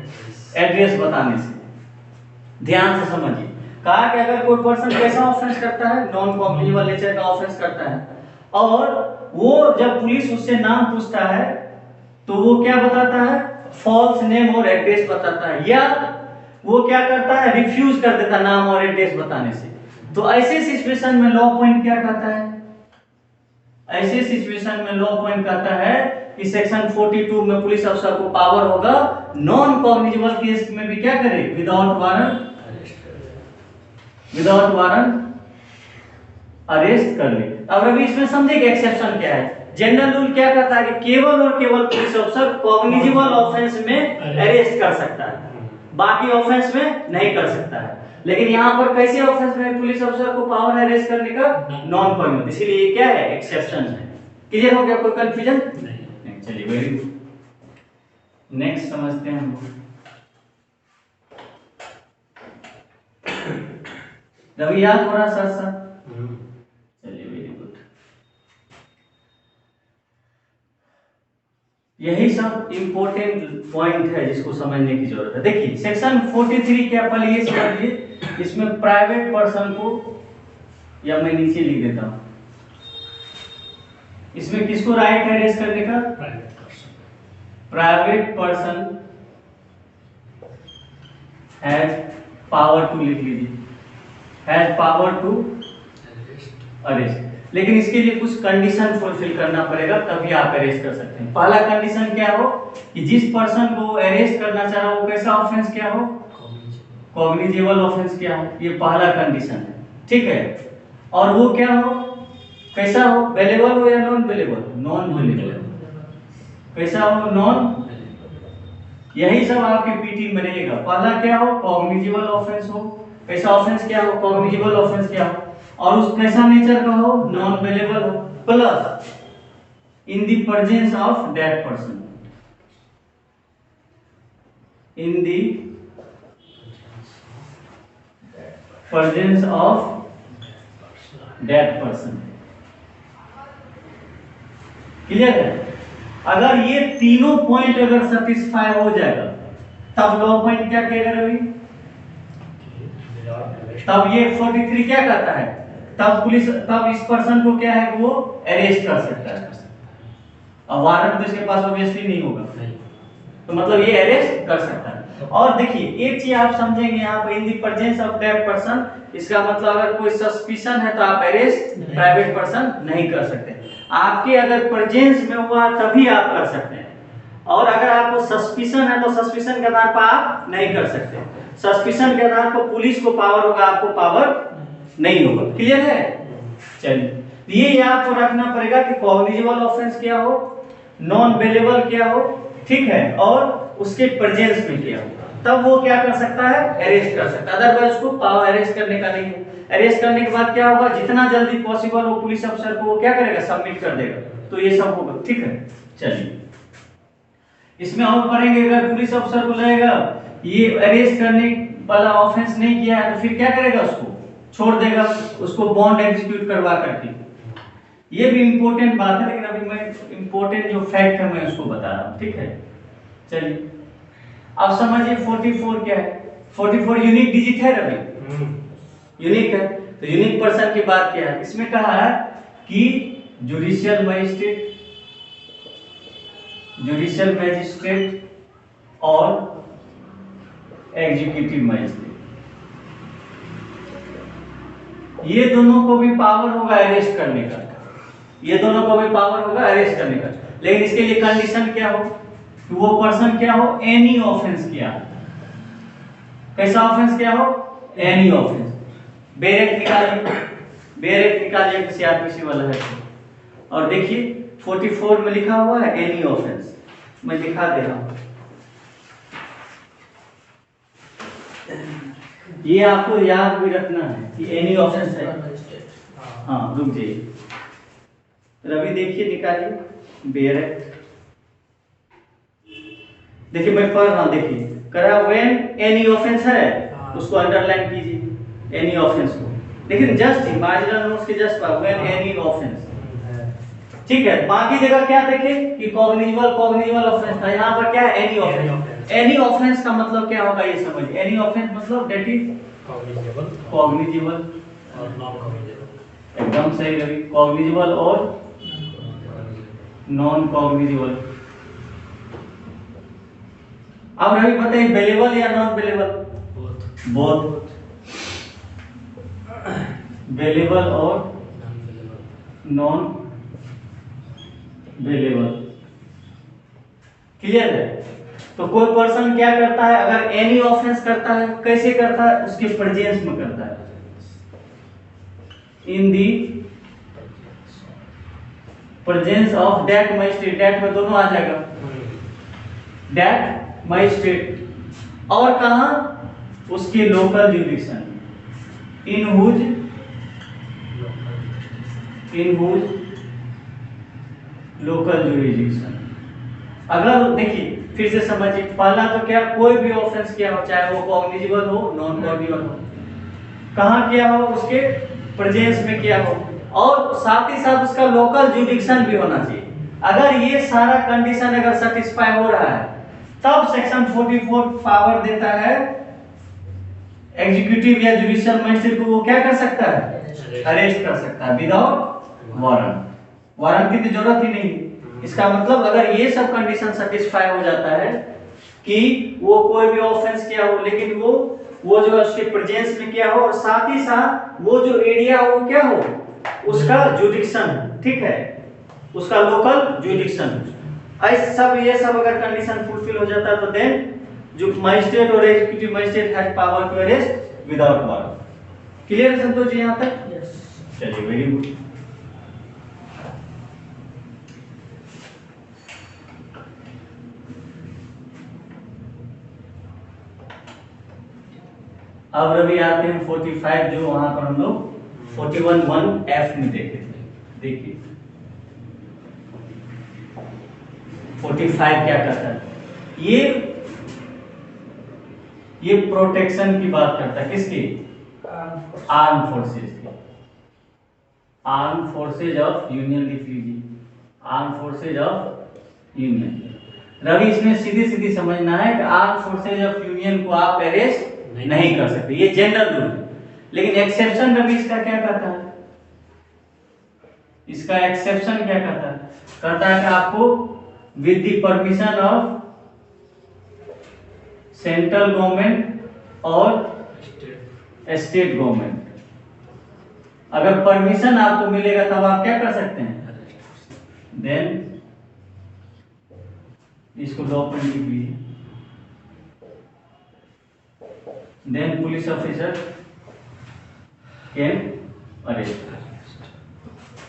एड्रेस बताने से। ध्यान से समझिए। कहा कि अगर कोई पर्सन कैसा ऑफेंस करता है? नॉन कॉग्निजेबल नेचर का ऑफेंस करता है, और वो जब पुलिस उससे नाम पूछता है तो वो क्या बताता है? फॉल्स नेम और एड्रेस बताता है, या वो क्या करता है? रिफ्यूज कर देता नाम और एड्रेस बताने से। तो ऐसे सिचुएशन में लॉ पॉइंट क्या कहता है? ऐसे सिचुएशन में लॉ पॉइंट कहता है कि सेक्शन 42 में पुलिस अफसर को पावर होगा नॉन कॉग्निजेबल केस में भी क्या करे? विदाउट वारंट अरेस्ट कर ले। अब अभी इसमें समझेंगे एक्सेप्शन क्या है। जनरल रूल क्या कहता है कि केवल और केवल पुलिस अफसर कॉग्निजेबल ऑफेंस में अरेस्ट कर सकता है, बाकी ऑफेंस में नहीं कर सकता है। लेकिन यहाँ पर कैसे ऑफेंस में पुलिस अफसर को पावर है अरेस्ट करने का? नॉन कॉग्निजेबल, इसीलिए ये क्या है? एक्सेप्शन है। क्लियर हो गया? कोई कंफ्यूजन नहीं? चलिए वेरी गुड। नेक्स्ट समझते हैं हम लोग। रवि याद हो रहा साथ साथ? चलिए वेरी गुड। यही सब इम्पोर्टेंट पॉइंट है जिसको समझने की जरूरत है। देखिए सेक्शन 43 क्या, पहले ये समझिए, इसमें प्राइवेट पर्सन को, या मैं नीचे लिख देता हूं, इसमें किसको राइट है अरेस्ट करने का? Private person has power to, लिख लीजिए, हैज पावर टू अरेस्ट। लेकिन इसके लिए कुछ कंडीशन फुलफिल करना पड़ेगा, तभी आप अरेस्ट कर सकते हैं। पहला कंडीशन क्या हो कि जिस पर्सन को अरेस्ट करना चाह रहा हो वो कैसा ऑफेंस क्या हो? कॉग्निजेबल ऑफेंस क्या हो, ये पहला कंडीशन है, ठीक है। और वो क्या हो, कैसा हो, बेलेबल हो या नॉन बेलेबल? Non bailable. कैसा हो? नॉन। यही सब आपके पीटी में रहेगा। पहला क्या हो, कॉग्निजेबल ऑफेंस हो। कैसा ऑफेंस क्या हो? कॉग्निजेबल ऑफेंस क्या हो, और उस कैसा नेचर का हो? नॉन बेलेबल हो, plus in the presence of that person, in the presence of that person. Clear है? अगर ये तीनों पॉइंट अगर सेटिस्फाई हो जाएगा तब लॉ पॉइंट क्या कहेगा रवि? तब ये 43 क्या कहता है? तब पुलिस, तब इस पर्सन को क्या है वो अरेस्ट कर सकता है। अब वारंट तो इसके पास ऑब्वियसली नहीं होगा, तो मतलब ये अरेस्ट कर सकता है। और देखिए एक चीज आप समझेंगे यहाँ पर, in the presence of that person, इसका मतलब अगर कोई सस्पिशन है तो आप अरेस्ट प्राइवेट पर्सन नहीं कर सकते। आपके अगर प्रेजेंस में हुआ तभी आप कर सकते हैं, और अगर आपको सस्पिशन है तो सस्पिशन के आधार पर आप नहीं कर सकते। सस्पिशन के आधार पर पुलिस को पावर होगा, आपको पावर नहीं होगा। क्लियर है? चलिए ये आपको रखना पड़ेगा कि कॉग्निजेबल ऑफेंस क्या हो, नॉन बेलेबल क्या हो, ठीक है, और उसके प्रेजेंस में क्या हो, तब वो क्या कर सकता है? अरेस्ट कर सकता है। अदरवाइज उसको पावर अरेस्ट करने का नहीं है। अरेस्ट करने के बाद क्या होगा, जितना जल्दी पॉसिबल वो पुलिस अफसर को वो क्या करेगा? सबमिट कर देगा। तो ये सब होगा, ठीक है। चलिए इसमें और पढ़ेंगे, अगर पुलिस अफसर को लगेगा ये अरेस्ट करने वाला ऑफेंस नहीं किया है तो फिर क्या करेगा? उसको छोड़ देगा, उसको बॉन्ड एग्जीक्यूट करवा करके। ये भी इंपॉर्टेंट बात है, लेकिन अभी मैं इंपॉर्टेंट जो फैक्ट है मैं उसको बता रहा हूं, ठीक है। चलिए अब समझिए 44 क्या है। 44 यूनिक डिजिट है रवि, यूनिक है। तो यूनिक पर्सन की बात क्या है, इसमें कहा है कि जुडिशियल मजिस्ट्रेट, जुडिशियल मैजिस्ट्रेट और एग्जीक्यूटिव मजिस्ट्रेट, ये दोनों को भी पावर होगा अरेस्ट करने का, ये दोनों को भी पावर होगा अरेस्ट करने का। लेकिन इसके लिए कंडीशन क्या हो कि वो पर्सन क्या हो? एनी ऑफेंस किया। कैसा ऑफेंस क्या हो? Any offence. बेरेक्ट निकालिए, बेरेक्ट निकालिए, किसी आरपीसी वाला है। और देखिए 44 में लिखा हुआ है एनी ऑफेंस, मैं दिखा दे रहा हूं। ये आपको याद भी रखना है कि एनी ऑफेंस है। हाँ रुक जाइए, रवि देखिए निकालिए बेरेक्ट। देखिए मैं पढ़ रहा हूं, देखिए करा व्हेन एनी ऑफेंस है उसको अंडरलाइन कीजिए, एनी ऑफेंस को। लेकिन जस्ट मार्जिनल नोट्स के जस्ट व्हेन एनी ऑफेंस, ठीक है। बाकी जगह क्या देखें कि कॉग्निजेबल, कॉग्निजेबल ऑफेंस था, यहाँ पर क्या है? Any offence. एनी ऑफेंस का मतलब क्या होगा ये समझिए। एनी ऑफेंस मतलब दैट इज कॉग्निजेबल, कॉग्निजेबल और नॉन कॉग्निजेबल। एकदम सही रवि, कॉग्निजेबल और नॉन कॉग्निजेबल। अब रवि बताइए बेलेबल या नॉन बेलेबल? बोथ। बेलेबल और नॉन बेलेबल। क्लियर है? तो कोई पर्सन क्या करता है, अगर एनी ऑफेंस करता है, कैसे करता है? उसके प्रेजेंस में करता है, in the presence of that magistrate. That में दोनों आ जाएगा, दैट मजिस्ट्रेट। और कहां? उसके local jurisdiction, in whose local jurisdiction. अगर देखिए फिर से समझिए, पहला तो क्या, कोई भी ऑफेंस किया हो, चाहे वो कॉग्निजेबल हो, नॉन कॉग्निजेबल हो, कहां किया हो? उसके प्रेजेंस में किया हो, और साथ ही साथ उसका लोकल जुरिडिक्शन भी होना चाहिए। अगर ये सारा कंडीशन अगर सेटिस्फाई हो रहा है तब सेक्शन 44 पावर देता है एग्जीक्यूटिव या जुडिशियल मजिस्ट्रेट को, वो क्या कर सकता है, अरेस्ट कर सकता है विदाउट वारंट। वारंट की तो जरूरत ही नहीं। इसका मतलब अगर ये सब कंडीशन सेटिस्फाई हो जाता है कि वो कोई भी ऑफेंस किया हो, लेकिन वो जो उसके प्रेजेंस में किया हो, और साथ ही साथ वो जो एरिया हो क्या हो, उसका जुडिक्शन, ठीक है, उसका लोकल जुडिक्शन, ऐसे सब ये सब अगर कंडीशन फुलफिल हो जाता है तो देन जो मजिस्ट्रेट और executive magistrate has power to arrest without warrant. Clear है संतोष जी यहां तक? यस। चलिए, वेरी गुड। अब रवि आते हैं 45, जो वहां पर हम लोग 41(1)(f) में देखे थे। देखिए 45 क्या कहता है, ये प्रोटेक्शन की बात करता है, किसकी, आर्म फोर्सेज की। आर्म फोर्सेज ऑफ यूनियन लिख लीजिए, arm forces of union. Ravi इसमें सीधी सीधी समझना है कि आर्म फोर्सेज ऑफ यूनियन को आप अरेस्ट नहीं कर सकते, ये जनरल रूल है। लेकिन एक्सेप्शन रवि इसका क्या कहता है, इसका एक्सेप्शन क्या कहता है, कहता है कि आपको with the permission of central government और स्टेट गवर्नमेंट, अगर परमिशन आपको मिलेगा तब आप क्या कर सकते हैं, देन इसको लॉ पॉइंट लिख लीजिए, then police officer can arrest.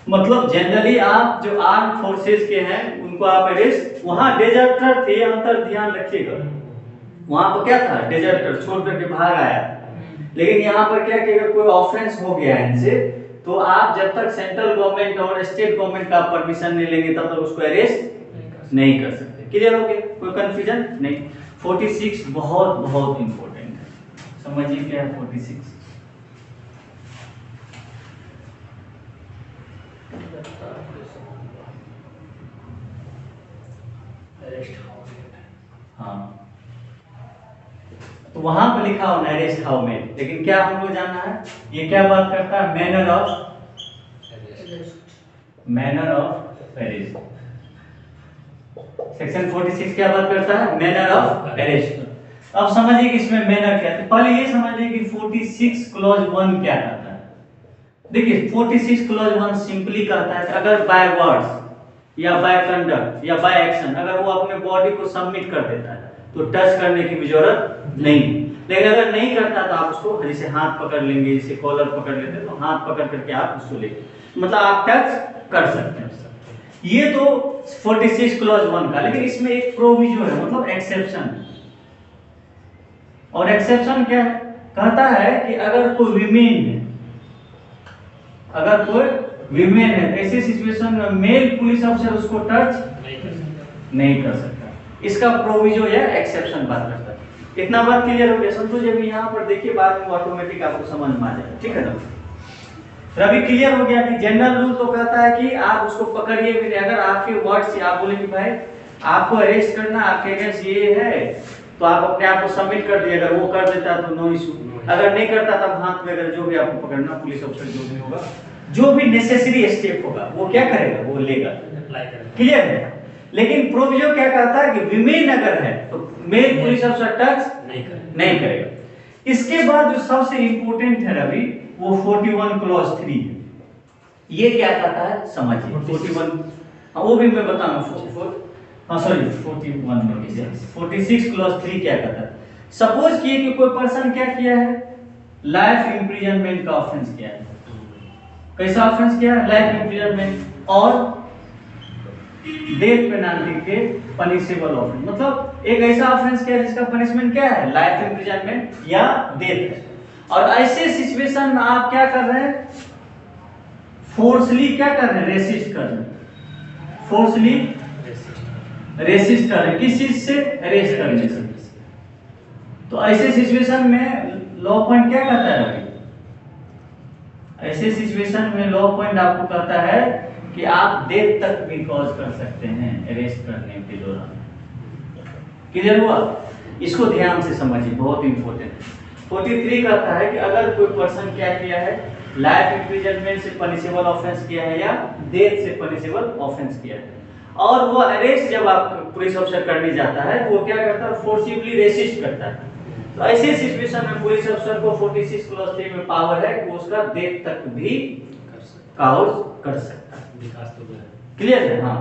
मतलब जनरली आप जो आर्म फोर्सेस के हैं उनको आप अरेस्ट, वहां डेजर्टर थे, अंतर ध्यान रखिएगा, वहां पर क्या था, डेजर्टर छोड़ करके भाग आया। लेकिन यहाँ पर क्या कि अगर कोई ऑफेंस हो गया है इनसे, तो आप जब तक सेंट्रल गवर्नमेंट और स्टेट गवर्नमेंट का परमिशन नहीं लेंगे तब तक उसको अरेस्ट नहीं कर सकते। क्लियर हो गया, कोई कंफ्यूजन नहीं। 46 बहुत बहुत इंपॉर्टेंट है, समझिए क्या है 46। हाँ, तो वहां पर लिखा हो अरेस्ट हाउ में, लेकिन क्या हमको जानना है ये क्या बात करता है, मैनर ऑफ अरेस्ट। सेक्शन 46 क्या बात करता है, मैनर ऑफ अरेस्ट। अब समझिए कि इसमें मैनर क्या है, पहले ये समझिए कि 46 क्लॉज 1 क्या कहता है। देखिए 46 क्लॉज 1 सिंपली कहता है कि अगर बाय वर्ड्स या बाय कंडक्ट या बाय एक्शन अगर वो अपने बॉडी को सबमिट कर देता है तो टच करने की भी जरूरत नहीं। लेकिन अगर नहीं करता तो आप उसको जैसे हाथ पकड़ लेंगे, जैसे कॉलर पकड़ लेते हैं तो हाथ पकड़ करके आप उसको लेंगे, मतलब आप टच कर सकते हैं। ये तो 46 क्लॉज 1 का। लेकिन इसमें एक प्रोविजो है, मतलब एक्सेप्शन। और एक्सेप्शन क्या है, कहता है कि अगर कोई विमेन है, अगर कोई विमेन है, ऐसी सिचुएशन में मेल पुलिस ऑफिसर उसको टच नहीं कर सकता। इसका प्रोविजो या एक्सेप्शन बात करता है। इतना बात क्लियर हो गया संतोष जी? यहाँ पर देखिए, बाद में ऑटोमेटिक आपको समझ में आ जाएगा, ठीक है ना। रवि क्लियर हो गया कि जनरल रूल तो कहता है कि आप उसको पकड़िए भी नहीं। अगर आपके वर्ड से आप बोले कि भाई आपको अरेस्ट करना, आपके अगेंस्ट ये है, तो आप अपने आप को सबमिट कर दिए। अगर वो कर देता तो नो इशू, अगर नहीं करता तब हाथ में अगर जो भी आपको पकड़ना, पुलिस ऑफिसर जो भी होगा, जो भी नेसेसरी स्टेप होगा वो क्या करेगा, वो लेगा। क्लियर है। लेकिन प्रोविजो क्या कहता है कि विमेन अगर है तो मेल पुलिस ऑफिसर टच नहीं करेगा। इसके बाद जो सबसे इंपॉर्टेंट है रवि, वो 41 क्लॉज 3 है। ये क्या कहता है समझिए। 41, वो भी मैं बताऊंगा। हाँ सॉरी 41 में 46 क्लॉज 3 क्या कहता है। सपोज किए कि कोई पर्सन क्या किया है, लाइफ इम्प्रिजनमेंट का ऑफेंस किया है। कैसा ऑफेंस किया है, लाइफ इम्प्रिजनमेंट और डेथ पेनल्टी के पनिशेबल ऑफेंस। मतलब एक ऐसा ऑफेंस किया जिसका पनिशमेंट क्या है, लाइफ इम्प्रिजनमेंट या डेथ है। और ऐसे सिचुएशन में आप क्या कर रहे हैं, फोर्सली क्या कर रहे हैं, रेसिस्ट कर रहे हैं। फोर्सली रेसिस्ट कर रहे हैं, किस चीज से, अरेस्ट करने से। तो ऐसे सिचुएशन में लॉ पॉइंट क्या कहता है, ऐसे सिचुएशन में लॉ पॉइंट आपको कहता है कि आप डेथ तक भी कॉज कर सकते हैं अरेस्ट करने के दौरान। क्लियर हुआ? इसको ध्यान से समझिए, बहुत इंपॉर्टेंट है। 43 कहता है कि अगर कोई पर्सन क्या किया है, लाइफ इम्प्रिजनमेंट से पनिशेबल ऑफेंस किया है या डेथ से पनिशेबल ऑफेंस किया है, और वो अरेस्ट जब आप पुलिस ऑफिसर करने जाता है तो वो क्या करता है, फोर्सिबली रेसिस्ट करता है। तो ऐसे सिचुएशन में पुलिस अफसर को 46 क्लॉज 3 में पावर है कि उसका डेथ तक भी कॉज कर सकता है। क्लियर है? हाँ,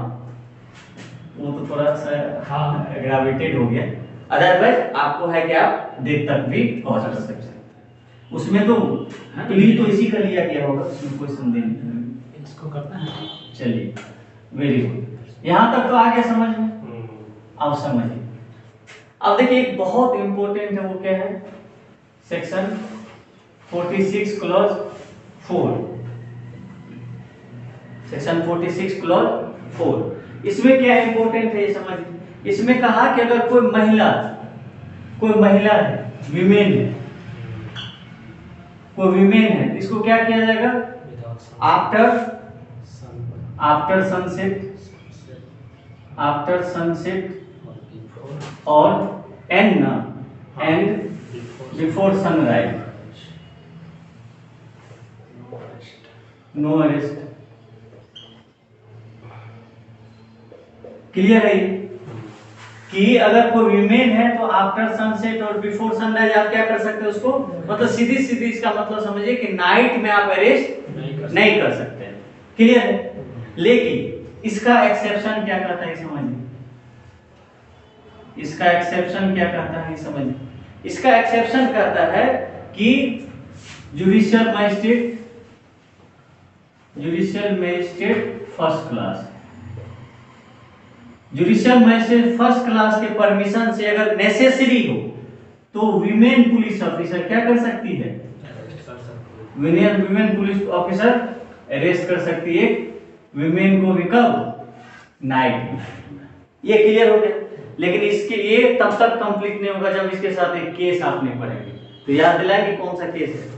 वो तो थोड़ा सा ग्रेविटेड हो गया, अदरवाइज आपको है कि आप डेथ तक भी कॉज कर सकते हैं। उसमें तो प्ली तो इसी का लिया गया होगा, उसमें कोई संदेह नहीं। इसको करना है। चलिए, वेरी गुड, यहाँ तक तो आ गया समझ में। अब समझिए, अब देखिए एक बहुत इंपॉर्टेंट है, वो क्या है, सेक्शन 46 क्लॉज 4। सेक्शन 46 क्लॉज 4, इसमें क्या इंपॉर्टेंट है ये समझिए। इसमें कहा कि अगर कोई महिला है, विमेन है, कोई विमेन है, इसको क्या किया जाएगा, आफ्टर सनसेट और and before sunrise, no arrest. Clear है कि अगर कोई विमेन है तो आफ्टर सनसेट और बिफोर सनराइज आप क्या कर सकते हैं उसको, मतलब सीधी इसका मतलब समझिए कि नाइट में आप अरेस्ट नहीं कर सकते। क्लियर है? लेकिन इसका एक्सेप्शन क्या कहता है समझिए, इसका एक्सेप्शन क्या कहता है समझिए। इसका एक्सेप्शन कहता है कि जुडिशियल मजिस्ट्रेट फर्स्ट क्लास के परमिशन से अगर नेसेसरी हो तो विमेन पुलिस ऑफिसर क्या कर सकती है, विमेन पुलिस ऑफिसर अरेस्ट कर सकती है विमेन को भी, कब, नाइट में। ये क्लियर हो गया। लेकिन इसके ये तब तक कंप्लीट नहीं होगा जब इसके साथ एक केस आप नहीं पढ़ेंगे। तो याद दिलाएं कि कौन सा केस है,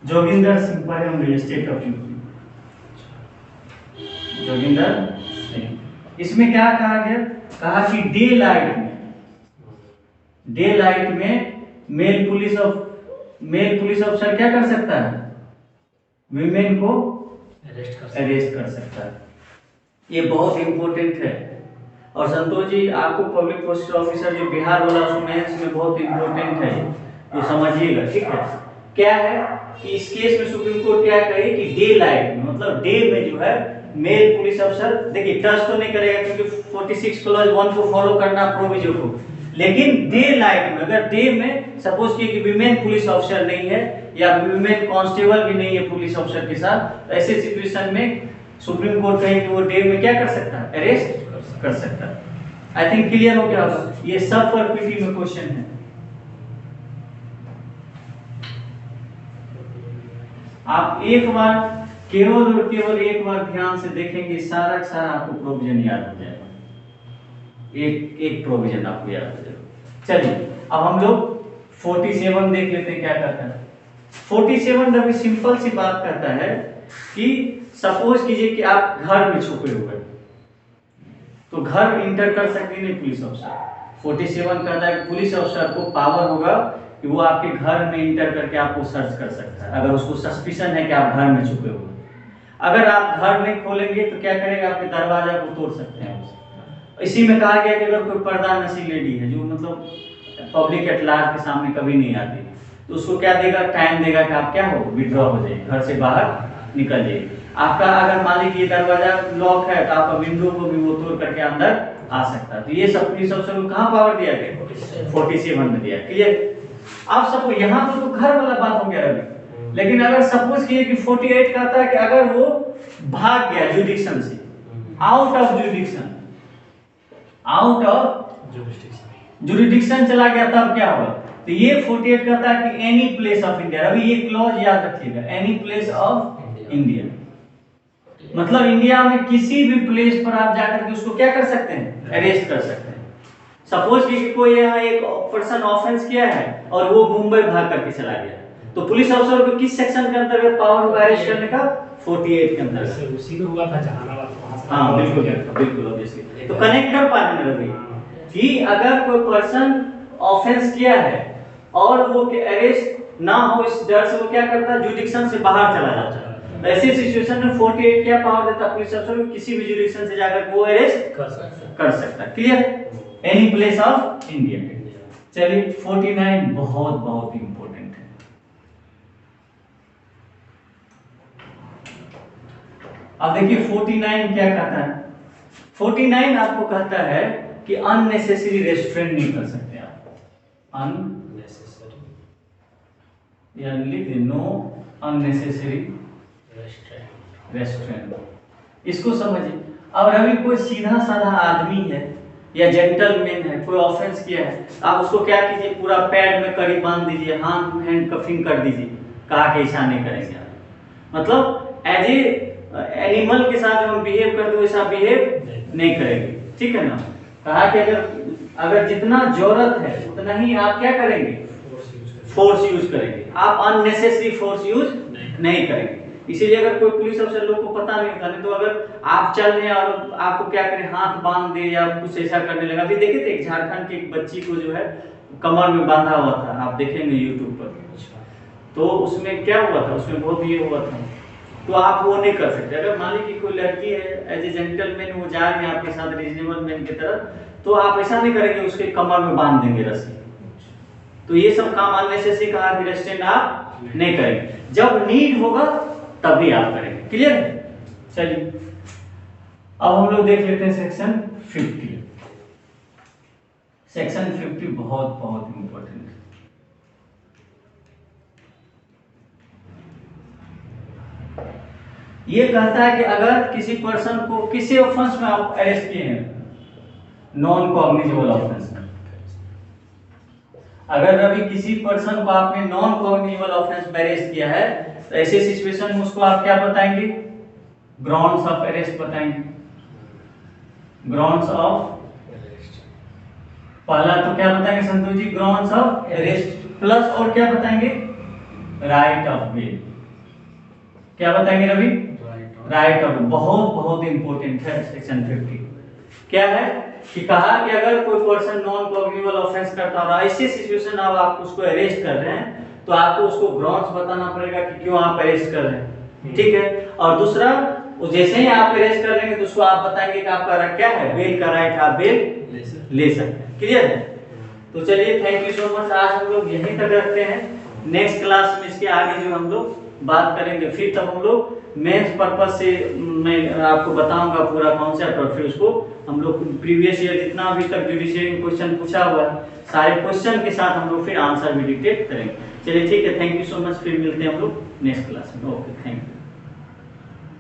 जोगिंदर सिंह पढ़े होंगे, state of UP, Joginder Singh. इसमें क्या कहा गया, कहा कि डे लाइट में मेल पुलिस ऑफिसर क्या कर सकता है, विमेन को अरेस्ट कर सकता है। ये बहुत इंपॉर्टेंट है। और संतोष जी, आपको पब्लिक प्रोसिक्यूटर ऑफिसर जो बिहार वाला मेंस में बहुत इंपॉर्टेंट है, ये समझिएगा, ठीक है। क्या है कि इस केस में सुप्रीम कोर्ट क्या कहे कि डे लाइट में, मतलब डे में जो है मेल पुलिस अफसर, देखिए टच तो नहीं करेगा क्योंकि 46 क्लॉज 1 को फॉलो करना प्रोविजन को, लेकिन डे लाइट में, अगर डे में सपोज कि विमेन पुलिस ऑफिसर नहीं है या विमेन कांस्टेबल भी नहीं है पुलिस ऑफिसर के साथ, तो ऐसे सिचुएशन में सुप्रीम कोर्ट कहे कि वो डे में क्या कर सकता है, अरेस्ट कर सकता है। आई थिंक क्लियर हो गया होगा। ये सब पर पीटी में क्वेश्चन है। आप एक बार केवल और केवल एक बार ध्यान से देखेंगे, सारा सारा आपको प्रोविजन याद हो जाएगा, एक प्रोविजन आपको याद हो जाएगा। चलिए अब हम लोग 47 देख लेते हैं क्या कहता है। 47 अभी सिंपल सी बात कहता है कि सपोज कीजिए कि आप घर में छुपे हुए हैं, तो घर इंटर कर सकती नहीं पुलिस अफसर। 47 कहता है कि पुलिस अफसर को पावर होगा कि वो आपके घर में इंटर करके आपको सर्च कर सकता है, अगर उसको सस्पिशन है कि आप घर में छुपे हुए। अगर आप घर नहीं खोलेंगे तो क्या करेगा, आपके दरवाजा को तोड़ सकते हैं उसे। इसी में कहा गया कि अगर कोई पर्दा नशी लेडी है जो मतलब पब्लिक एट लार्ज के सामने कभी नहीं आती, तो उसको क्या देगा, टाइम देगा कि आप क्या हो, विड्रॉ हो जाइए, घर से बाहर निकल जाइए। आपका अगर मान लीजिए ये दरवाजा लॉक है तो आपका विंडो को भी वो तोड़ करके अंदर आ सकता है। तो ये सब पुलिस अफसर को कहाँ पावर दिया गया, 47 में दिया। क्लियर? आप सबको यहाँ तो घर वाला बात हो गया अभी, लेकिन अगर सपोज किए कि 48 कहता है कि अगर वो भाग गया जुडिक्शन से, आउट ऑफ जुडिक्शन चला गया, तब क्या होगा। तो ये 48 कहता है कि एनी प्लेस ऑफ इंडिया। अभी ये क्लॉज याद रखिएगा, एनी प्लेस ऑफ इंडिया, मतलब इंडिया में किसी भी प्लेस पर आप जाकर के उसको क्या कर सकते हैं, अरेस्ट कर सकते हैं। सपोज कि कोई यहाँ एक पर्सन ऑफेंस किया है और वो मुंबई भाग करके चला गया, तो पुलिस ऑफिसर को किस सेक्शन के अंतर्गत पावर होगा अरेस्ट करने का? 48 के अंतर्गत। जैसे उसी में हुआ था जहानाबाद वहाँ से हाँ बिल्कुल बिल्कुल ऑब्वियसली। तो कनेक्ट कर पा रहे हैं रवि कि अगर कोई पर्सन ऑफेंस किया है और वो अरेस्ट ना हो इस डर से वो क्या करता है, जुडिक्शन से बाहर चला जाता है। तो ऐसी सिचुएशन में 48 क्या पावर देता है पुलिस ऑफिसर को? किसी भी जुडिक्शन से जाकर वो अरेस्ट कर सकता है। Clear? Any place of India. चलिए 49 बहुत बहुत इंपॉर्टेंट है। अब देखिए 49 क्या कहता है? 49 आपको कहता है कि अननेसेसरी रेस्ट्रेंट नहीं कर सकते आप। अननेसेसरी या लिख दे नो अननेसेसरी रेस्ट्रेंट। इसको समझिए। अब रवि कोई सीधा साधा आदमी है या जेंटलमैन है, कोई ऑफेंस किया है, आप उसको क्या कीजिए, पूरा पैड में कड़ी बांध दीजिए, हैंड कफिंग कर दीजिए, कहा के ऐसा नहीं करेंगे आप। मतलब एज ए एनिमल के साथ जो हम बिहेव करते हैं वैसा बिहेव नहीं करेंगे, ठीक है ना। कहा कि अगर जितना जरूरत है उतना ही आप क्या करेंगे, फोर्स यूज करेंगे, आप अननेसेसरी फोर्स यूज नहीं करेंगे। इसीलिए अगर कोई पुलिस अफसर लोग को पता नहीं होता, नहीं तो अगर आप चल रहे हैं और आपको क्या करें, हाथ बांध दे या कुछ ऐसा करने लगा। अभी देखे थे एक झारखंड की एक बच्ची को जो है कमर में बांधा हुआ था, आप देखेंगे यूट्यूब पर। तो उसमें क्या हुआ था, उसमें बहुत ये हुआ था। तो आप वो नहीं कर सकते। अगर मान लीजिए कोई लड़की है एज ए जेंटलमैन वो जा रही है आपके साथ रीजनेबल मैन की तरफ, तो आप ऐसा नहीं करेंगे उसके कमर में बांध देंगे रस्सी। तो ये सब काम अननेसेसरी कहा कि रेस्ट्रेंट आप नहीं करेंगे। जब नीड होगा तभी आप करेंगे। क्लियर है? चलिए अब हम लोग देख लेते हैं सेक्शन 50। सेक्शन 50 बहुत बहुत इंपॉर्टेंट है। ये कहता है कि अगर किसी पर्सन को किसी ऑफेंस में आप अरेस्ट किए हैं, नॉन कॉग्निजेबल ऑफेंस में, अगर अभी किसी पर्सन को आपने नॉन कॉग्निजेबल ऑफेंस में अरेस्ट किया है, तो ऐसे सिचुएशन में उसको आप क्या बताएंगे, ग्राउंड्स ऑफ अरेस्ट बताएंगे। ग्राउंड्स ऑफ अरेस्ट, पहला तो क्या बताएंगे Santosh ji, grounds of arrest plus और क्या बताएंगे, राइट ऑफ बेल। क्या बताएंगे रवि, राइट ऑफ। बहुत बहुत इंपॉर्टेंट है सेक्शन 50। क्या है कि कहा कि अगर कोई पर्सन नॉन कॉग्निजेबल ऑफेंस करता है और ऐसी सिचुएशन आप उसको अरेस्ट कर रहे हैं, तो आपको उसको ग्राउंड्स बताना पड़ेगा कि क्यों आप अरेस्ट कर रहे हैं, ठीक है। और दूसरा, जैसे ही आप अरेस्ट कर लेंगे तो उसको आप बताएंगे कि आपका क्या है, बेल का राइट, आप बेल ले सकते हैं। क्लियर है? तो चलिए थैंक यू सो मच। आज हम लोग यहीं तक रखते हैं। नेक्स्ट क्लास में इसके आगे जो हम लोग बात करेंगे, फिर तब हम लोग मेंस पर्पस से मैं आपको बताऊंगा पूरा कॉन्सेप्ट, और फिर उसको हम लोग प्रीवियस ईयर जितना अभी तक जुडिशियरी में क्वेश्चन पूछा हुआ है सारे क्वेश्चन के साथ हम लोग फिर आंसर भी डिक्टेट करेंगे। चलिए ठीक है, थैंक यू सो मच। फिर मिलते हैं हम लोग नेक्स्ट क्लास में। Okay, thank you.